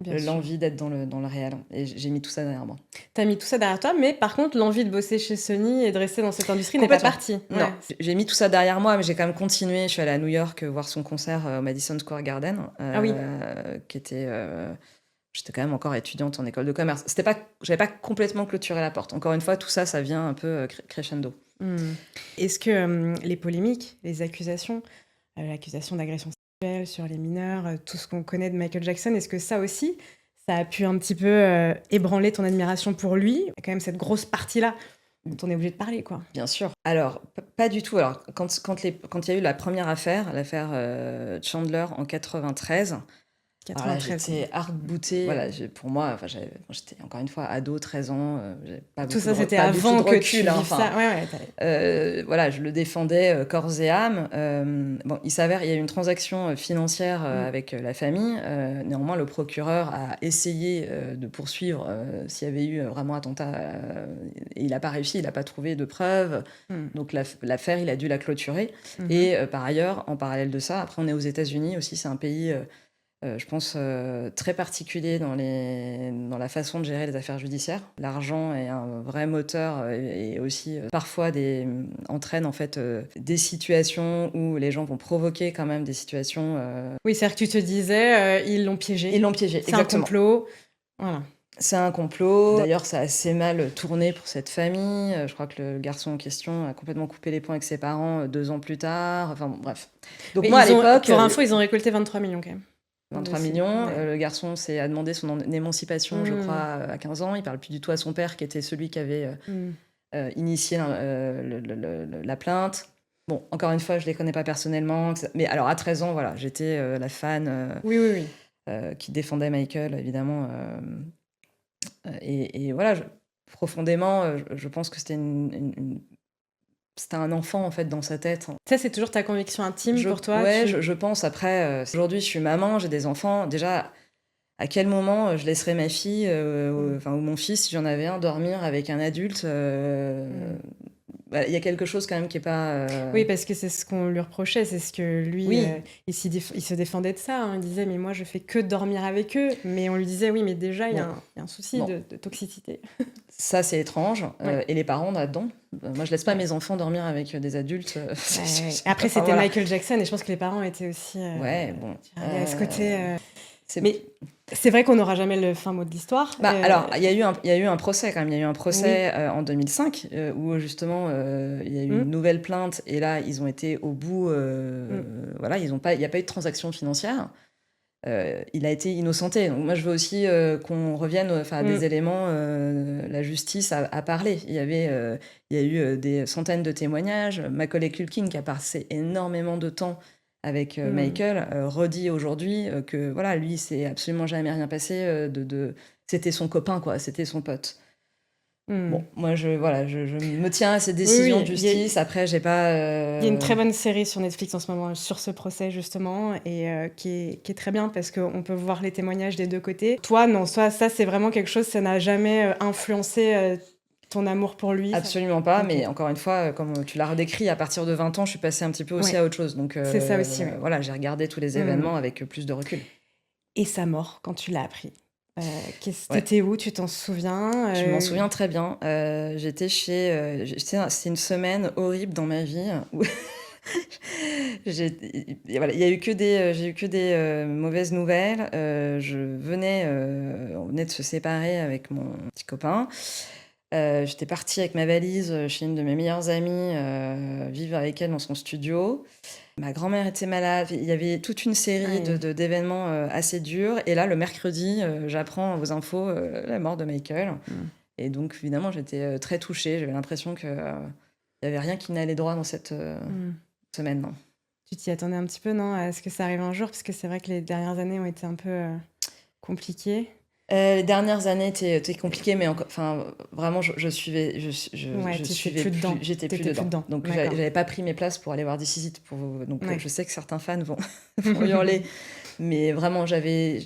Bien sûr. l'envie d'être dans le réel. Et j'ai mis tout ça derrière moi. T'as mis tout ça derrière toi, mais par contre, l'envie de bosser chez Sony et de rester dans cette industrie n'est pas Complètement. partie. Non, Ouais. j'ai mis tout ça derrière moi, mais j'ai quand même continué. Je suis allée à New York voir son concert au Madison Square Garden, Ah oui. qui était. J'étais quand même encore étudiante en école de commerce. J'avais pas complètement clôturé la porte. Encore une fois, tout ça, ça vient un peu crescendo. Hmm. Est-ce que les polémiques, les accusations, l'accusation d'agression sexuelle sur les mineurs, tout ce qu'on connaît de Michael Jackson, est-ce que ça aussi, ça a pu un petit peu ébranler ton admiration pour lui? Il y a quand même cette grosse partie-là dont on est obligé de parler, quoi. Bien sûr. Alors, pas du tout. Alors, quand il y a eu la première affaire, l'affaire Chandler en 93, alors là, 93. j'étais arc-boutée. Voilà, pour moi, j'étais encore une fois ado, 13 ans. J'avais pas Tout beaucoup ça, de c'était pas du tout avant de que tu recul, vives hein, enfin, ça. Ouais, voilà, je le défendais corps et âme. Bon, il s'avère, il y a eu une transaction financière avec la famille. Néanmoins, le procureur a essayé de poursuivre s'il y avait eu vraiment attentat. Et il n'a pas réussi, il n'a pas trouvé de preuves. Donc l'affaire, il a dû la clôturer. Et par ailleurs, en parallèle de ça, après on est aux États-Unis aussi, c'est un pays, je pense, très particulier dans la façon de gérer les affaires judiciaires. L'argent est un vrai moteur et aussi parfois entraîne en fait des situations où les gens vont provoquer quand même des situations. Oui, c'est-à-dire que tu te disais, ils l'ont piégé. Ils l'ont piégé, C'est un exactement. complot. Voilà. C'est un complot. D'ailleurs, ça a assez mal tourné pour cette famille. Je crois que le garçon en question a complètement coupé les ponts avec ses parents 2 ans plus tard. Enfin bon, bref. Donc Mais moi, à ils ont- l'époque, pour info, ils ont récolté 23 millions quand même. 23 de- millions. ouais. Le garçon a demandé son émancipation, je crois, à 15 ans. Il parle plus du tout à son père, qui était celui qui avait initié la plainte. Bon, encore une fois, je les connais pas personnellement. Mais alors, à 13 ans, voilà, j'étais la fan Oui. qui défendait Michael, évidemment. Et voilà, profondément, je pense que c'était c'était un enfant, en fait, dans sa tête. Ça, c'est toujours ta conviction intime pour toi? Ouais, je pense. Après, aujourd'hui, je suis maman, j'ai des enfants. Déjà, à quel moment je laisserais ma fille, ou mon fils, si j'en avais un, dormir avec un adulte il y a quelque chose quand même qui est pas. Oui, parce que c'est ce qu'on lui reprochait, c'est ce que lui, Oui. il se défendait de ça. Hein. Il disait, mais moi, je fais que dormir avec eux. Mais on lui disait, oui, mais déjà, il y a un souci Bon. de toxicité. Ça, c'est étrange. Ouais. Et les parents là-dedans. Moi, je laisse pas mes enfants dormir avec des adultes. Ouais. Enfin, Après, c'était voilà. Michael Jackson, et je pense que les parents étaient aussi. Ouais, bon. Il y a ce côté. C'est- Mais c'est vrai qu'on n'aura jamais le fin mot de l'histoire. Alors, il y a eu un procès quand même. Il y a eu un procès en 2005 où justement il y a eu une nouvelle plainte et là ils ont été au bout. Voilà, il n'y a pas eu de transaction financière. Il a été innocenté. Donc moi je veux aussi qu'on revienne à des éléments. La justice a parlé. Il y a eu des centaines de témoignages. Macaulay Culkin qui a passé énormément de temps avec Michael, redit aujourd'hui que voilà, lui, c'est absolument jamais rien passé. C'était son copain, quoi, c'était son pote. Bon, moi, je me tiens à ces décisions Oui, de justice. Après, j'ai pas. Il y a une très bonne série sur Netflix en ce moment sur ce procès, justement, et qui est très bien parce qu'on peut voir les témoignages des deux côtés. Toi, non, ça c'est vraiment quelque chose, ça n'a jamais influencé ton amour pour lui? Absolument pas, Ok. mais encore une fois, comme tu l'as redécrit, à partir de 20 ans, je suis passée un petit peu aussi à autre chose. Donc, C'est ça aussi, oui. Voilà, j'ai regardé tous les événements avec plus de recul. Et sa mort, quand tu l'as appris, Ouais. t'étais où? Tu t'en souviens? Je m'en souviens très bien. C'est une semaine horrible dans ma vie où j'ai eu que des mauvaises nouvelles. On venait de se séparer avec mon petit copain. J'étais partie avec ma valise chez une de mes meilleures amies, vivre avec elle dans son studio. Ma grand-mère était malade, il y avait toute une série Ouais. d'événements assez durs. Et là, le mercredi, j'apprends aux infos la mort de Michael. Et donc, évidemment, j'étais très touchée. J'avais l'impression qu'il n'y avait rien qui n'allait droit dans cette semaine. Non. Tu t'y attendais un petit peu, non? À ce que ça arrive un jour? Parce que c'est vrai que les dernières années ont été un peu compliquées. Les dernières années étaient compliquées, mais vraiment, je suivais, Ouais, je t'étais suivais plus dedans. j'étais plus T'étais plus dedans. dedans. Donc, D'accord. j'avais pas pris mes places pour aller voir This Is It. Donc, Ouais. je sais que certains fans vont hurler. Mais vraiment, j'avais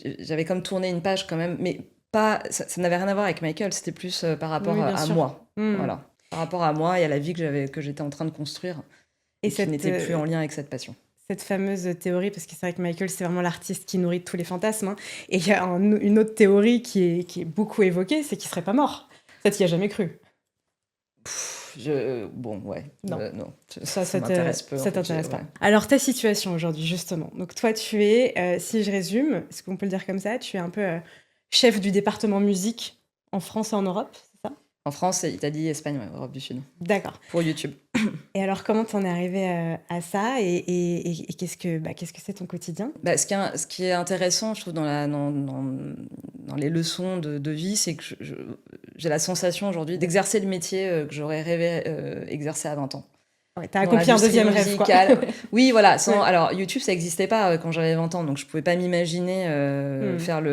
comme tourné une page quand même. Mais pas, ça n'avait rien à voir avec Michael, c'était plus par rapport Oui, bien à sûr. moi. Mm. Voilà. Par rapport à moi et à la vie que j'étais en train de construire et qui n'était plus en lien avec cette passion. Cette fameuse théorie, parce que c'est vrai que Michael, c'est vraiment l'artiste qui nourrit tous les fantasmes. Hein. Et il y a une autre théorie qui est beaucoup évoquée, c'est qu'il serait pas mort. Ça, t'y as jamais cru? Bon, ouais. Non. Non. Ça m'intéresse peu. en ça fait, t'intéresse pas. ouais. Alors, ta situation aujourd'hui, justement. Donc, toi, tu es, si je résume, est-ce qu'on peut le dire comme ça, tu es un peu chef du département musique en France et en Europe, c'est ça? En France, Italie, Espagne, ouais, Europe du Sud. D'accord. Pour YouTube. Et alors, comment t'en es arrivé à ça et qu'est-ce que c'est ton quotidien? Ce qui est intéressant, je trouve, dans les leçons de vie, c'est que j'ai la sensation aujourd'hui d'exercer le métier que j'aurais rêvé exercer à 20 ans. Ouais, t'as Dans accompli un l'industrie deuxième rêve, quoi. musicale. Oui, voilà. Ouais. Alors, YouTube, ça n'existait pas quand j'avais 20 ans, donc je ne pouvais pas m'imaginer faire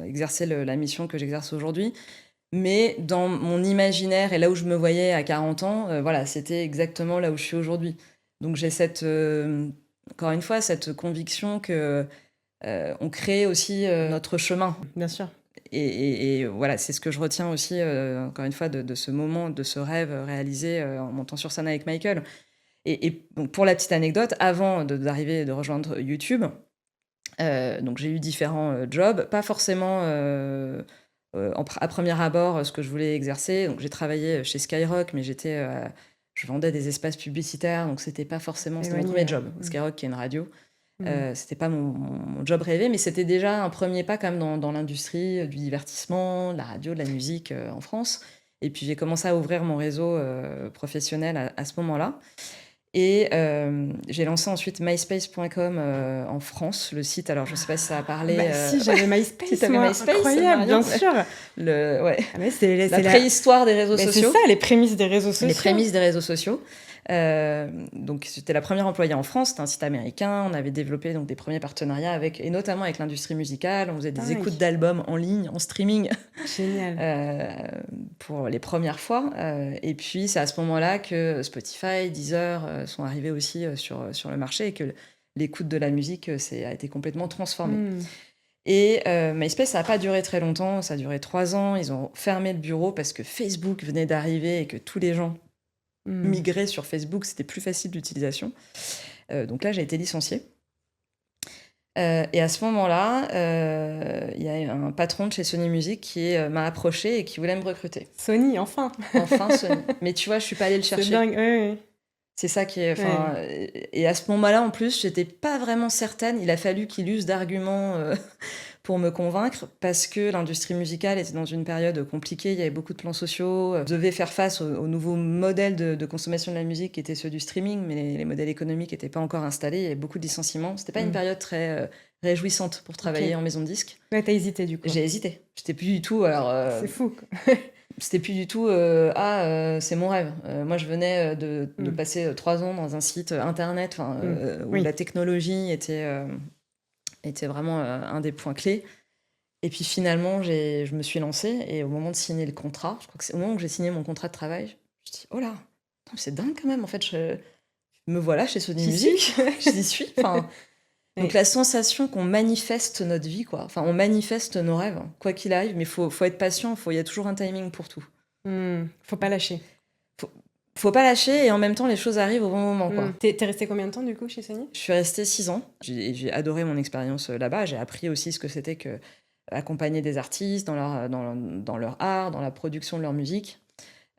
exercer la mission que j'exerce aujourd'hui. Mais dans mon imaginaire et là où je me voyais à 40 ans, voilà, c'était exactement là où je suis aujourd'hui. Donc j'ai encore une fois, cette conviction que on crée aussi notre chemin. Bien sûr. Et voilà, c'est ce que je retiens aussi, encore une fois, de ce moment, de ce rêve réalisé en montant sur scène avec Michael. Et donc, pour la petite anecdote, avant d'arriver, de rejoindre YouTube, donc j'ai eu différents jobs, pas forcément à premier abord ce que je voulais exercer. Donc j'ai travaillé chez Skyrock, mais je vendais des espaces publicitaires, donc c'était pas forcément, c'était mon Éloigné, premier job. ouais. Skyrock, qui est une radio. Mm. C'était pas mon job rêvé, mais c'était déjà un premier pas quand même dans l'industrie du divertissement, de la radio, de la musique en France. Et puis j'ai commencé à ouvrir mon réseau professionnel à ce moment-là. Et j'ai lancé ensuite myspace.com en France, le site. Alors je sais pas si ça a parlé. Si, j'avais MySpace, Si t'avais moi. MySpace, Incroyable, bien Marion. sûr. Ouais. Ah, mais c'est La préhistoire des réseaux Mais c'est sociaux. ça, les prémices des réseaux sociaux. Les prémices des réseaux sociaux. Donc j'étais la première employée en France, c'était un site américain. On avait développé donc des premiers partenariats et notamment avec l'industrie musicale. On faisait des Dingue. écoutes d'albums en ligne, en streaming, Génial. pour les premières fois. Et puis c'est à ce moment-là que Spotify, Deezer sont arrivés aussi sur le marché et que l'écoute de la musique a été complètement transformée. Mm. Et MySpace, ça n'a pas duré très longtemps, ça a duré 3 ans. Ils ont fermé le bureau parce que Facebook venait d'arriver et que tous les gens migraient sur Facebook, c'était plus facile d'utilisation. Donc là, j'ai été licenciée. Et à ce moment-là, il y a un patron de chez Sony Music qui m'a approché et qui voulait me recruter. Sony, enfin. Enfin, Sony. Mais tu vois, je suis pas allée le C'est chercher. dingue, oui. C'est ça qui est. Et à ce moment-là, en plus, j'étais pas vraiment certaine. Il a fallu qu'il use d'arguments pour me convaincre, parce que l'industrie musicale était dans une période compliquée. Il y avait beaucoup de plans sociaux. Je devais faire face aux nouveaux modèles de consommation de la musique qui étaient ceux du streaming, mais les modèles économiques n'étaient pas encore installés. Il y avait beaucoup de licenciements. C'était pas une période très réjouissante pour travailler en maison de disque. Ouais, t'as hésité du coup. J'ai hésité. J'étais plus du tout. C'est fou, quoi. C'était plus du tout c'est mon rêve. Moi, je venais de passer 3 ans dans un site internet où la technologie était vraiment un des points clés. Et puis finalement, je me suis lancée et au moment de signer le contrat, je crois que c'est au moment où j'ai signé mon contrat de travail, je me dis oh là, c'est dingue quand même. En fait, je me voilà chez Sony Music, j'y suis. Donc la sensation qu'on manifeste notre vie, quoi. Enfin, on manifeste nos rêves, quoi qu'il arrive, mais faut être patient, il y a toujours un timing pour tout. Faut pas lâcher. Faut pas lâcher et en même temps, les choses arrivent au bon moment, quoi. T'es restée combien de temps, du coup, chez Sony? Je suis restée 6 ans. J'ai adoré mon expérience là-bas. J'ai appris aussi ce que c'était que accompagner des artistes dans leur art, dans la production de leur musique.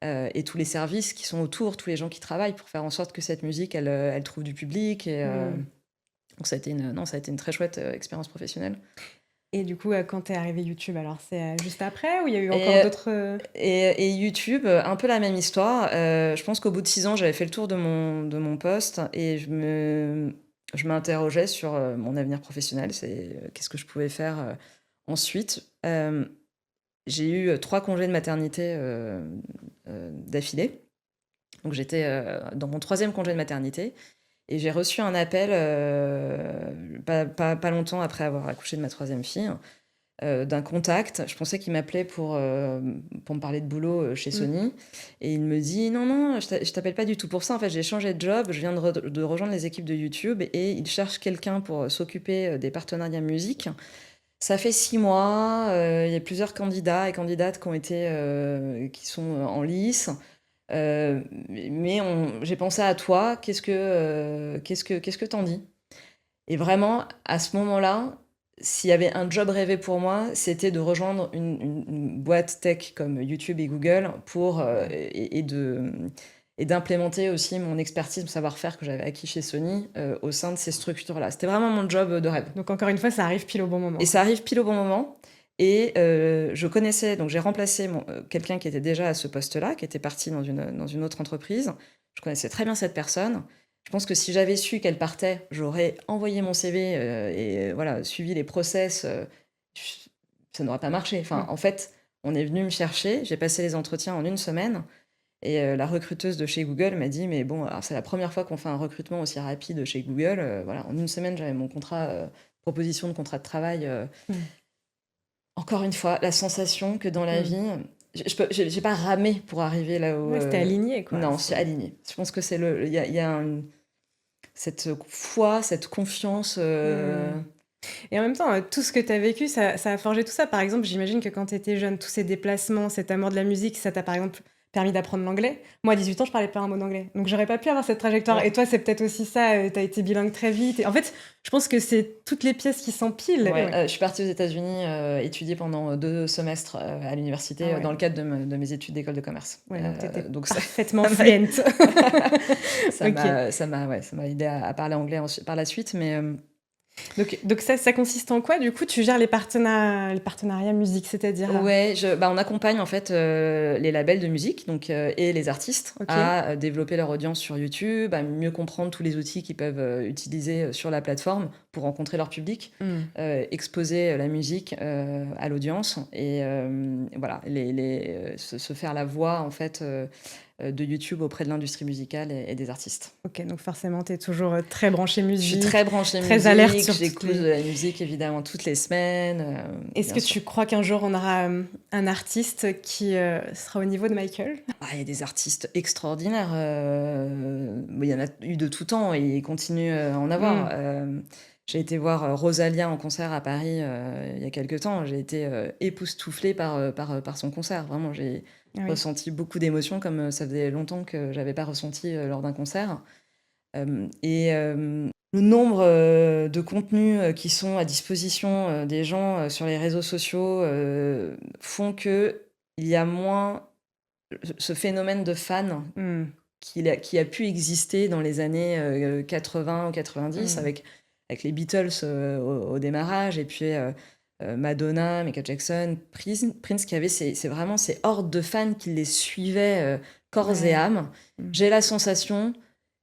Et tous les services qui sont autour, tous les gens qui travaillent pour faire en sorte que cette musique, elle trouve du public. Et, donc ça a été une très chouette expérience professionnelle. Et du coup, quand t'es arrivée YouTube, alors c'est juste après ou il y a eu encore d'autres... Et YouTube, un peu la même histoire. Je pense qu'au bout de 6 ans, j'avais fait le tour de mon poste et je me je m'interrogeais sur mon avenir professionnel, qu'est-ce que je pouvais faire ensuite. J'ai eu 3 congés de maternité d'affilée. Donc j'étais dans mon 3e congé de maternité et j'ai reçu un appel pas longtemps après avoir accouché de ma 3e fille, d'un contact. Je pensais qu'il m'appelait pour me parler de boulot chez Sony. Et il me dit non, je t'appelle pas du tout pour ça. En fait, j'ai changé de job, je viens de rejoindre les équipes de YouTube et il cherche quelqu'un pour s'occuper des partenariats musique. Ça fait 6 mois, il y a plusieurs candidats et candidates qui sont en lice. Mais j'ai pensé à toi, qu'est-ce que t'en dis? Et vraiment, à ce moment-là, s'il y avait un job rêvé pour moi, c'était de rejoindre une boîte tech comme YouTube et Google et d'implémenter aussi mon expertise, mon savoir-faire que j'avais acquis chez Sony au sein de ces structures-là. C'était vraiment mon job de rêve. Donc encore une fois, ça arrive pile au bon moment. Et ça arrive pile au bon moment. Et je connaissais, donc j'ai remplacé quelqu'un qui était déjà à ce poste-là, qui était parti dans une autre entreprise. Je connaissais très bien cette personne. Je pense que si j'avais su qu'elle partait, j'aurais envoyé mon CV et voilà, suivi les process. Ça n'aurait pas marché. Enfin, en fait, on est venu me chercher. J'ai passé les entretiens en 1 semaine. Et la recruteuse de chez Google m'a dit, mais bon, alors c'est la première fois qu'on fait un recrutement aussi rapide chez Google. Voilà, en 1 semaine, j'avais mon proposition de contrat de travail. Encore une fois, la sensation que dans la vie, j'ai pas ramé pour arriver là où. Ouais, c'était aligné, quoi. Non, c'est aligné. Je pense que c'est il y a cette foi, cette confiance. Et en même temps, tout ce que tu as vécu, ça a forgé tout ça. Par exemple, j'imagine que quand tu étais jeune, tous ces déplacements, cet amour de la musique, ça t'a par exemple permis d'apprendre l'anglais. Moi, à 18 ans, je parlais pas un mot d'anglais. Donc, j'aurais pas pu avoir cette trajectoire. Ouais. Et toi, c'est peut-être aussi ça, tu as été bilingue très vite. Et en fait, je pense que c'est toutes les pièces qui s'empilent. Ouais, je suis partie aux États-Unis étudier pendant 2 semestres à l'université dans le cadre de mes études d'école de commerce. Ouais, donc tu étais donc parfaitement fluente. ça m'a aidé à parler anglais par la suite, mais Donc ça consiste en quoi? Du coup, tu gères les partenariats musique, c'est-à-dire? ouais, on accompagne en fait les labels de musique et les artistes à développer leur audience sur YouTube, à mieux comprendre tous les outils qu'ils peuvent utiliser sur la plateforme pour rencontrer leur public, exposer la musique à l'audience et voilà, se faire la voix en fait de YouTube auprès de l'industrie musicale et des artistes. Ok, donc forcément, tu es toujours très branchée musique. Je suis très branchée très musique, alerte sur j'écoute de la musique évidemment toutes les semaines. Est-ce que tu crois qu'un jour on aura un artiste qui sera au niveau de Michael? Il y a des artistes extraordinaires, il y en a eu de tout temps et il continue à en avoir. J'ai été voir Rosalia en concert à Paris il y a quelques temps. J'ai été époustouflée par son concert. Vraiment, j'ai ressenti beaucoup d'émotions comme ça faisait longtemps que j'avais pas ressenti lors d'un concert. Le nombre de contenus qui sont à disposition des gens sur les réseaux sociaux font que il y a moins ce phénomène de fans qui a pu exister dans les années 80 ou 90 avec les Beatles au démarrage et puis Madonna, Michael Jackson, Prince qui avait vraiment ces hordes de fans qui les suivaient corps et âme. J'ai la sensation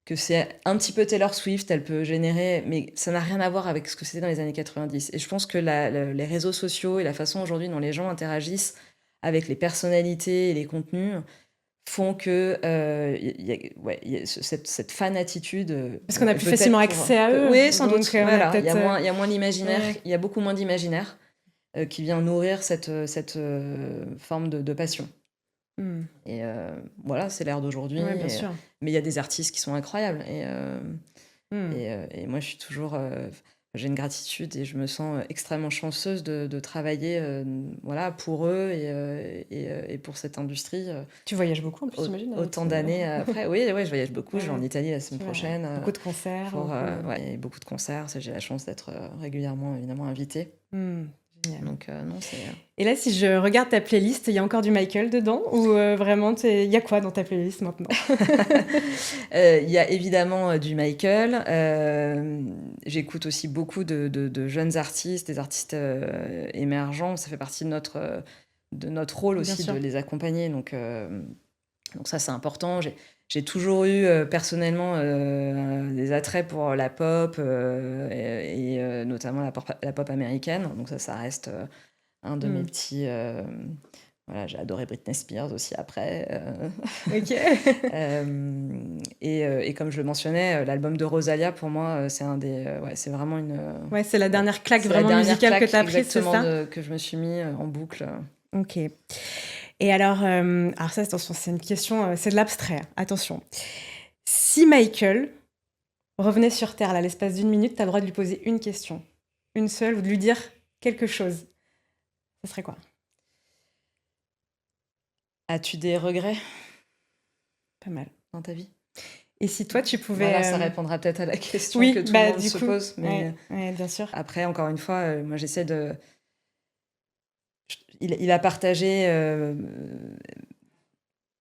que c'est un petit peu Taylor Swift, elle peut générer, mais ça n'a rien à voir avec ce que c'était dans les années 90. Et je pense que les réseaux sociaux et la façon aujourd'hui dont les gens interagissent avec les personnalités et les contenus font que y a cette fan-attitude. Parce qu'on a plus facilement accès à eux. Oui, sans doute. Voilà. Il y a moins l'imaginaire, il y a beaucoup moins d'imaginaire qui vient nourrir cette forme de passion. Et voilà, c'est l'ère d'aujourd'hui. Ouais, bien sûr. Mais il y a des artistes qui sont incroyables. Et moi, je suis toujours... j'ai une gratitude et je me sens extrêmement chanceuse de travailler voilà, pour eux et pour cette industrie. Tu voyages beaucoup en plus, j'imagine. Autant d'années après. Oui, je voyage beaucoup. Je vais en Italie la semaine prochaine. Beaucoup de concerts. Beaucoup de concerts. J'ai la chance d'être régulièrement, évidemment, invitée. Génial. Donc, non, c'est... Et là, si je regarde ta playlist, il y a encore du Michael dedans ou vraiment, il y a quoi dans ta playlist maintenant? Il y a évidemment du Michael. J'écoute aussi beaucoup de jeunes artistes, des artistes émergents. Ça fait partie de notre rôle aussi de les accompagner. Donc, Donc ça, c'est important. J'ai toujours eu personnellement des attraits pour la pop et notamment la pop américaine. Donc ça reste un de mes petits... voilà, j'ai adoré Britney Spears aussi après. Ok. Et comme je le mentionnais, l'album de Rosalia, pour moi, c'est c'est vraiment une... Ouais, c'est la dernière claque c'est la vraiment dernière musicale claque que tu as prise, c'est exactement ça? que je me suis mis en boucle. Ok. Et alors ça, attention, c'est une question, c'est de l'abstrait, hein. Attention. Si Michael revenait sur Terre, là, à l'espace d'une minute, tu as le droit de lui poser une question. Une seule, ou de lui dire quelque chose. Ce serait quoi? As-tu des regrets Pas mal. dans ta vie? Et si toi, tu pouvais... Voilà, ça répondra peut-être à la question oui, que tout bah, le monde du se coup, pose. Mais ouais, bien sûr. après, encore une fois, moi, j'essaie de... Il a partagé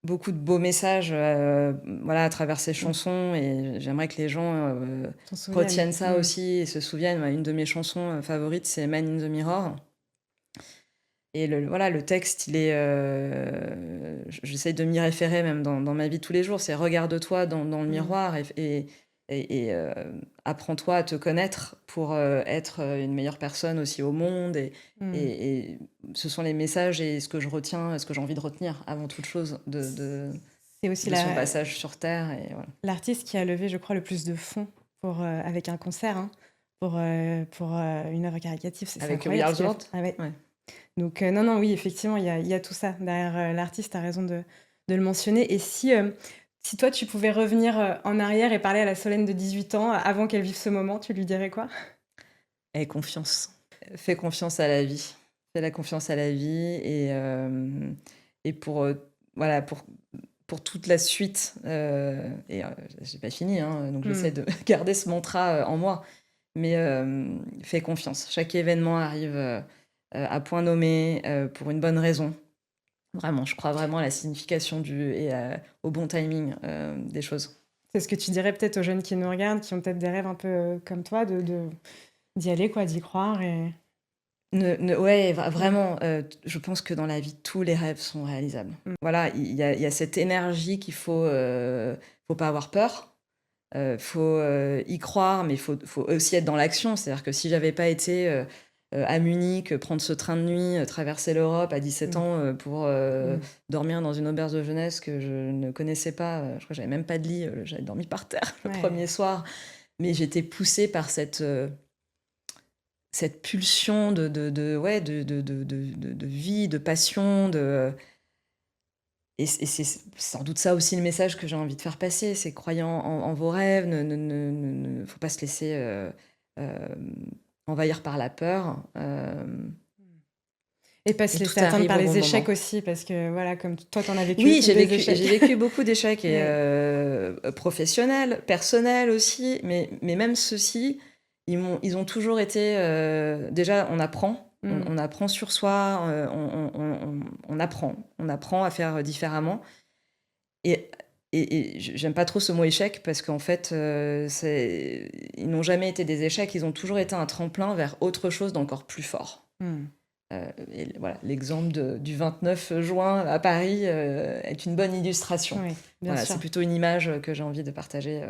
beaucoup de beaux messages voilà, à travers ses chansons et j'aimerais que les gens T'en souviens? retiennent ça aussi et se souviennent. Une de mes chansons favorites, c'est Man in the Mirror. Et voilà, le texte, il est... j'essaie de m'y référer même dans ma vie de tous les jours. C'est regarde-toi dans le miroir et apprends-toi à te connaître pour être une meilleure personne aussi au monde. Et ce sont les messages et ce que je retiens, ce que j'ai envie de retenir avant toute chose de C'est aussi son passage sur Terre. Et voilà. l'artiste qui a levé, je crois, le plus de fonds pour, avec un concert, hein, pour une œuvre caritative. C'est Avec incroyable. We Are the World. Ah ouais. Ouais. Donc, non, oui, effectivement, il y a tout ça derrière l'artiste, tu as raison de le mentionner. Et si toi, tu pouvais revenir en arrière et parler à la Solène de 18 ans, avant qu'elle vive ce moment, tu lui dirais quoi? Aie confiance. Fais confiance à la vie. Fais la confiance à la vie et voilà, pour toute la suite. J'ai pas fini, hein, donc j'essaie de garder ce mantra en moi. Mais fais confiance. Chaque événement arrive à point nommé pour une bonne raison. Vraiment, je crois vraiment à la signification et au bon timing des choses. C'est ce que tu dirais peut-être aux jeunes qui nous regardent, qui ont peut-être des rêves un peu comme toi, d'y aller, quoi, d'y croire. Et... Ouais, vraiment, je pense que dans la vie, tous les rêves sont réalisables. Voilà, il y a cette énergie qu'il faut pas avoir peur. Faut y croire, mais faut aussi être dans l'action. C'est-à-dire que si j'avais pas été à Munich, prendre ce train de nuit, traverser l'Europe à 17 ans pour dormir dans une auberge de jeunesse que je ne connaissais pas, je crois que j'avais même pas de lit, j'avais dormi par terre le premier soir, mais j'étais poussée par cette pulsion de vie, de passion, et c'est sans doute ça aussi le message que j'ai envie de faire passer, c'est croyant en vos rêves, ne faut pas se laisser envahir par la peur. Et pas se Et tout laisser atteindre arrive par au les bon échecs moment. aussi, parce que voilà, comme toi, t'en as vécu. Oui, j'ai des échecs. vécu beaucoup d'échecs et professionnels, personnels aussi, mais même ceux-ci, ils ont toujours été... déjà, on apprend. On apprend sur soi, on apprend à faire différemment. Et j'aime pas trop ce mot échec parce qu'en fait, ils n'ont jamais été des échecs, ils ont toujours été un tremplin vers autre chose d'encore plus fort. Et voilà, l'exemple du 29 juin à Paris est une bonne illustration. Oui, bien Voilà, sûr. c'est plutôt une image que j'ai envie de partager.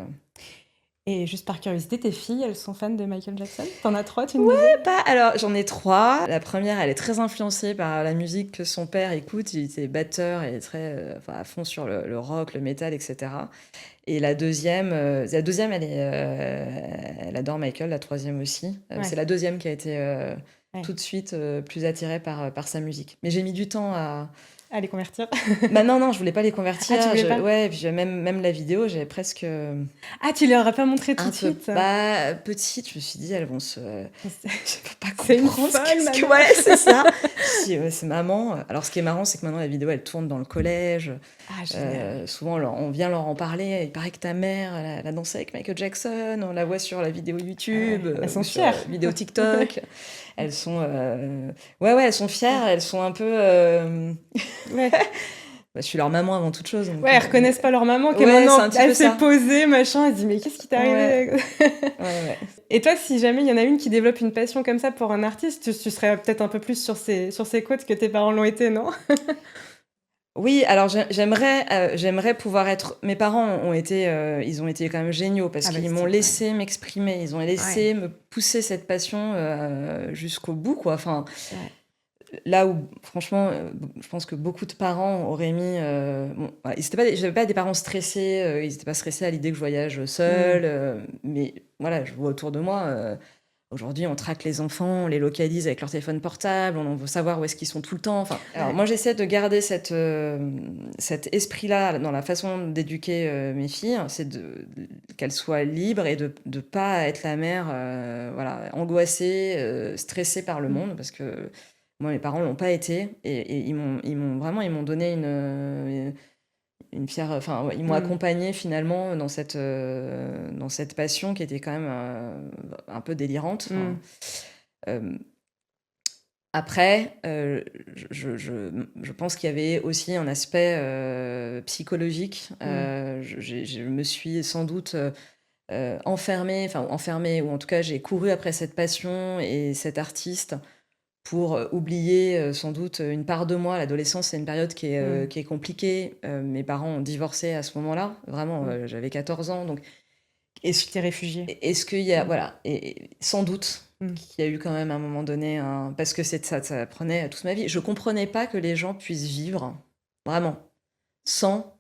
Et juste par curiosité, tes filles, elles sont fans de Michael Jackson? T'en as 3, tu me disais? Alors, j'en ai 3. La première, elle est très influencée par la musique que son père écoute. Il était batteur et très à fond sur le rock, le métal, etc. Et la deuxième, elle adore Michael. La troisième aussi. C'est la deuxième qui a été tout de suite plus attirée par sa musique. Mais j'ai mis du temps à À les convertir. Bah non, je voulais pas les convertir. Ah, tu voulais pas? Ouais, et puis même la vidéo, j'avais presque Ah, tu leur as pas montré tout un de peu suite? petite. Je me suis dit, elles vont se... Je peux pas C'est une comprendre folle, qu'est-ce que... maman. Ouais, c'est ça. Si, ouais, c'est maman. Alors, ce qui est marrant, c'est que maintenant, la vidéo, elle tourne dans le collège. Ah, génial. Souvent, on vient leur en parler. Il paraît que ta mère, elle a dansé avec Michael Jackson. On la voit sur la vidéo YouTube. Ouais, elles sont sur fières. la vidéo TikTok. Elles sont... Ouais, elles sont fières. Elles sont un peu... Ouais. Bah, je suis leur maman avant toute chose. Donc, Ouais, elles reconnaissent pas leur maman, que ouais, c'est un maintenant, petit elle peu s'est ça. posée, machin, elle se dit, mais qu'est-ce qui t'est arrivé? Ouais. Et toi, si jamais il y en a une qui développe une passion comme ça pour un artiste, tu serais peut-être un peu plus sur ses côtes que tes parents l'ont été, non? Oui, alors j'aimerais pouvoir être. Mes parents ils ont été quand même géniaux parce Ah bah, qu'ils c'est m'ont ouais. laissé m'exprimer. Ils ont laissé me pousser cette passion jusqu'au bout, quoi. Enfin, là où, franchement, je pense que beaucoup de parents auraient mis. Bon, voilà, j'avais pas des parents stressés. Ils n'étaient pas stressés à l'idée que je voyage seule. Mais voilà, je vois autour de moi. Aujourd'hui, on traque les enfants, on les localise avec leur téléphone portable, on veut savoir où est-ce qu'ils sont tout le temps. Enfin, alors moi, j'essaie de garder cet esprit-là dans la façon d'éduquer mes filles, c'est qu'elles soient libres et de ne pas être la mère voilà, angoissée, stressée par le monde, parce que moi, mes parents l'ont pas été, et ils m'ont donné une fière, enfin, ouais, ils m'ont accompagnée finalement dans cette passion qui était quand même un peu délirante. Enfin, après, je pense qu'il y avait aussi un aspect psychologique. Je me suis sans doute enfermée, ou en tout cas j'ai couru après cette passion et cet artiste pour oublier sans doute une part de moi. L'adolescence, c'est une période qui est compliquée. Mes parents ont divorcé à ce moment-là. Vraiment, j'avais 14 ans. Donc, Tu t'es réfugiée. est-ce qu'il y a... Voilà. Et sans doute qu'il y a eu quand même à un moment donné... Parce que ça prenait toute ma vie. Je comprenais pas que les gens puissent vivre, vraiment, sans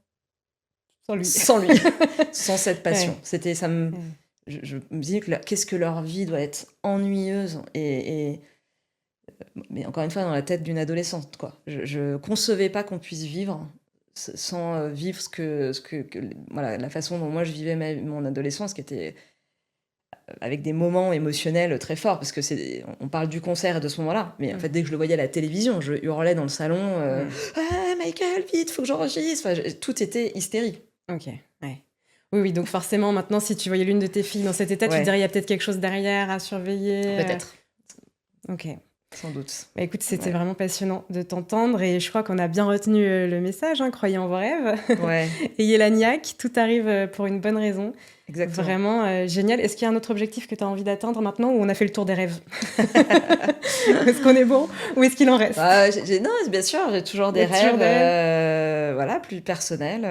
lui. Sans cette passion. C'était... Je me disais que qu'est-ce que leur vie doit être ennuyeuse mais encore une fois, dans la tête d'une adolescente, quoi. Je concevais pas qu'on puisse vivre sans vivre voilà, la façon dont moi je vivais mon adolescence, qui était avec des moments émotionnels très forts, parce que on parle du concert et de ce moment-là, mais en fait, dès que je le voyais à la télévision, je hurlais dans le salon, ah, Michael, vite, faut que j'enregistre. Enfin, tout était hystérie. Ok, ouais. Oui, donc forcément, maintenant, si tu voyais l'une de tes filles dans cet état, tu te dirais, il y a peut-être quelque chose derrière à surveiller. Peut-être. Ok. Sans doute. Bah, écoute, c'était vraiment passionnant de t'entendre, et je crois qu'on a bien retenu le message, hein, croyez en vos rêves. Ouais. Ayez la niaque, tout arrive pour une bonne raison. Exactement. Vraiment génial. Est-ce qu'il y a un autre objectif que tu as envie d'atteindre maintenant, ou on a fait le tour des rêves? Est-ce qu'on est bon, ou est-ce qu'il en reste? Non, bien sûr, j'ai toujours des rêves, voilà, plus personnels.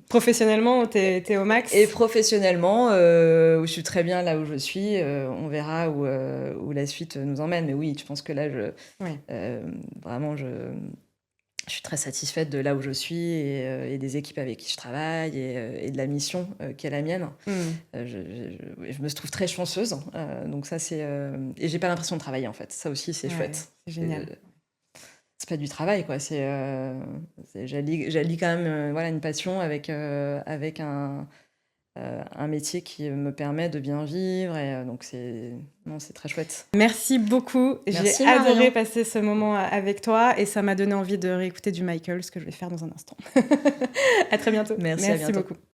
Professionnellement, t'es au max? Et professionnellement, où je suis très bien là où je suis. On verra où la suite nous emmène. Mais oui, je pense que là, vraiment, je suis très satisfaite de là où je suis et des équipes avec qui je travaille et de la mission qui est la mienne. Je me trouve très chanceuse. Donc ça, c'est... Et j'ai pas l'impression de travailler, en fait. Ça aussi, c'est chouette. C'est génial. C'est pas du travail, quoi. J'allie quand même voilà, une passion avec un métier qui me permet de bien vivre. Et donc, c'est très chouette. Merci beaucoup. Merci, J'ai adoré Marion. passer ce moment avec toi, et ça m'a donné envie de réécouter du Michael, ce que je vais faire dans un instant. À très bientôt. Merci, à bientôt. beaucoup.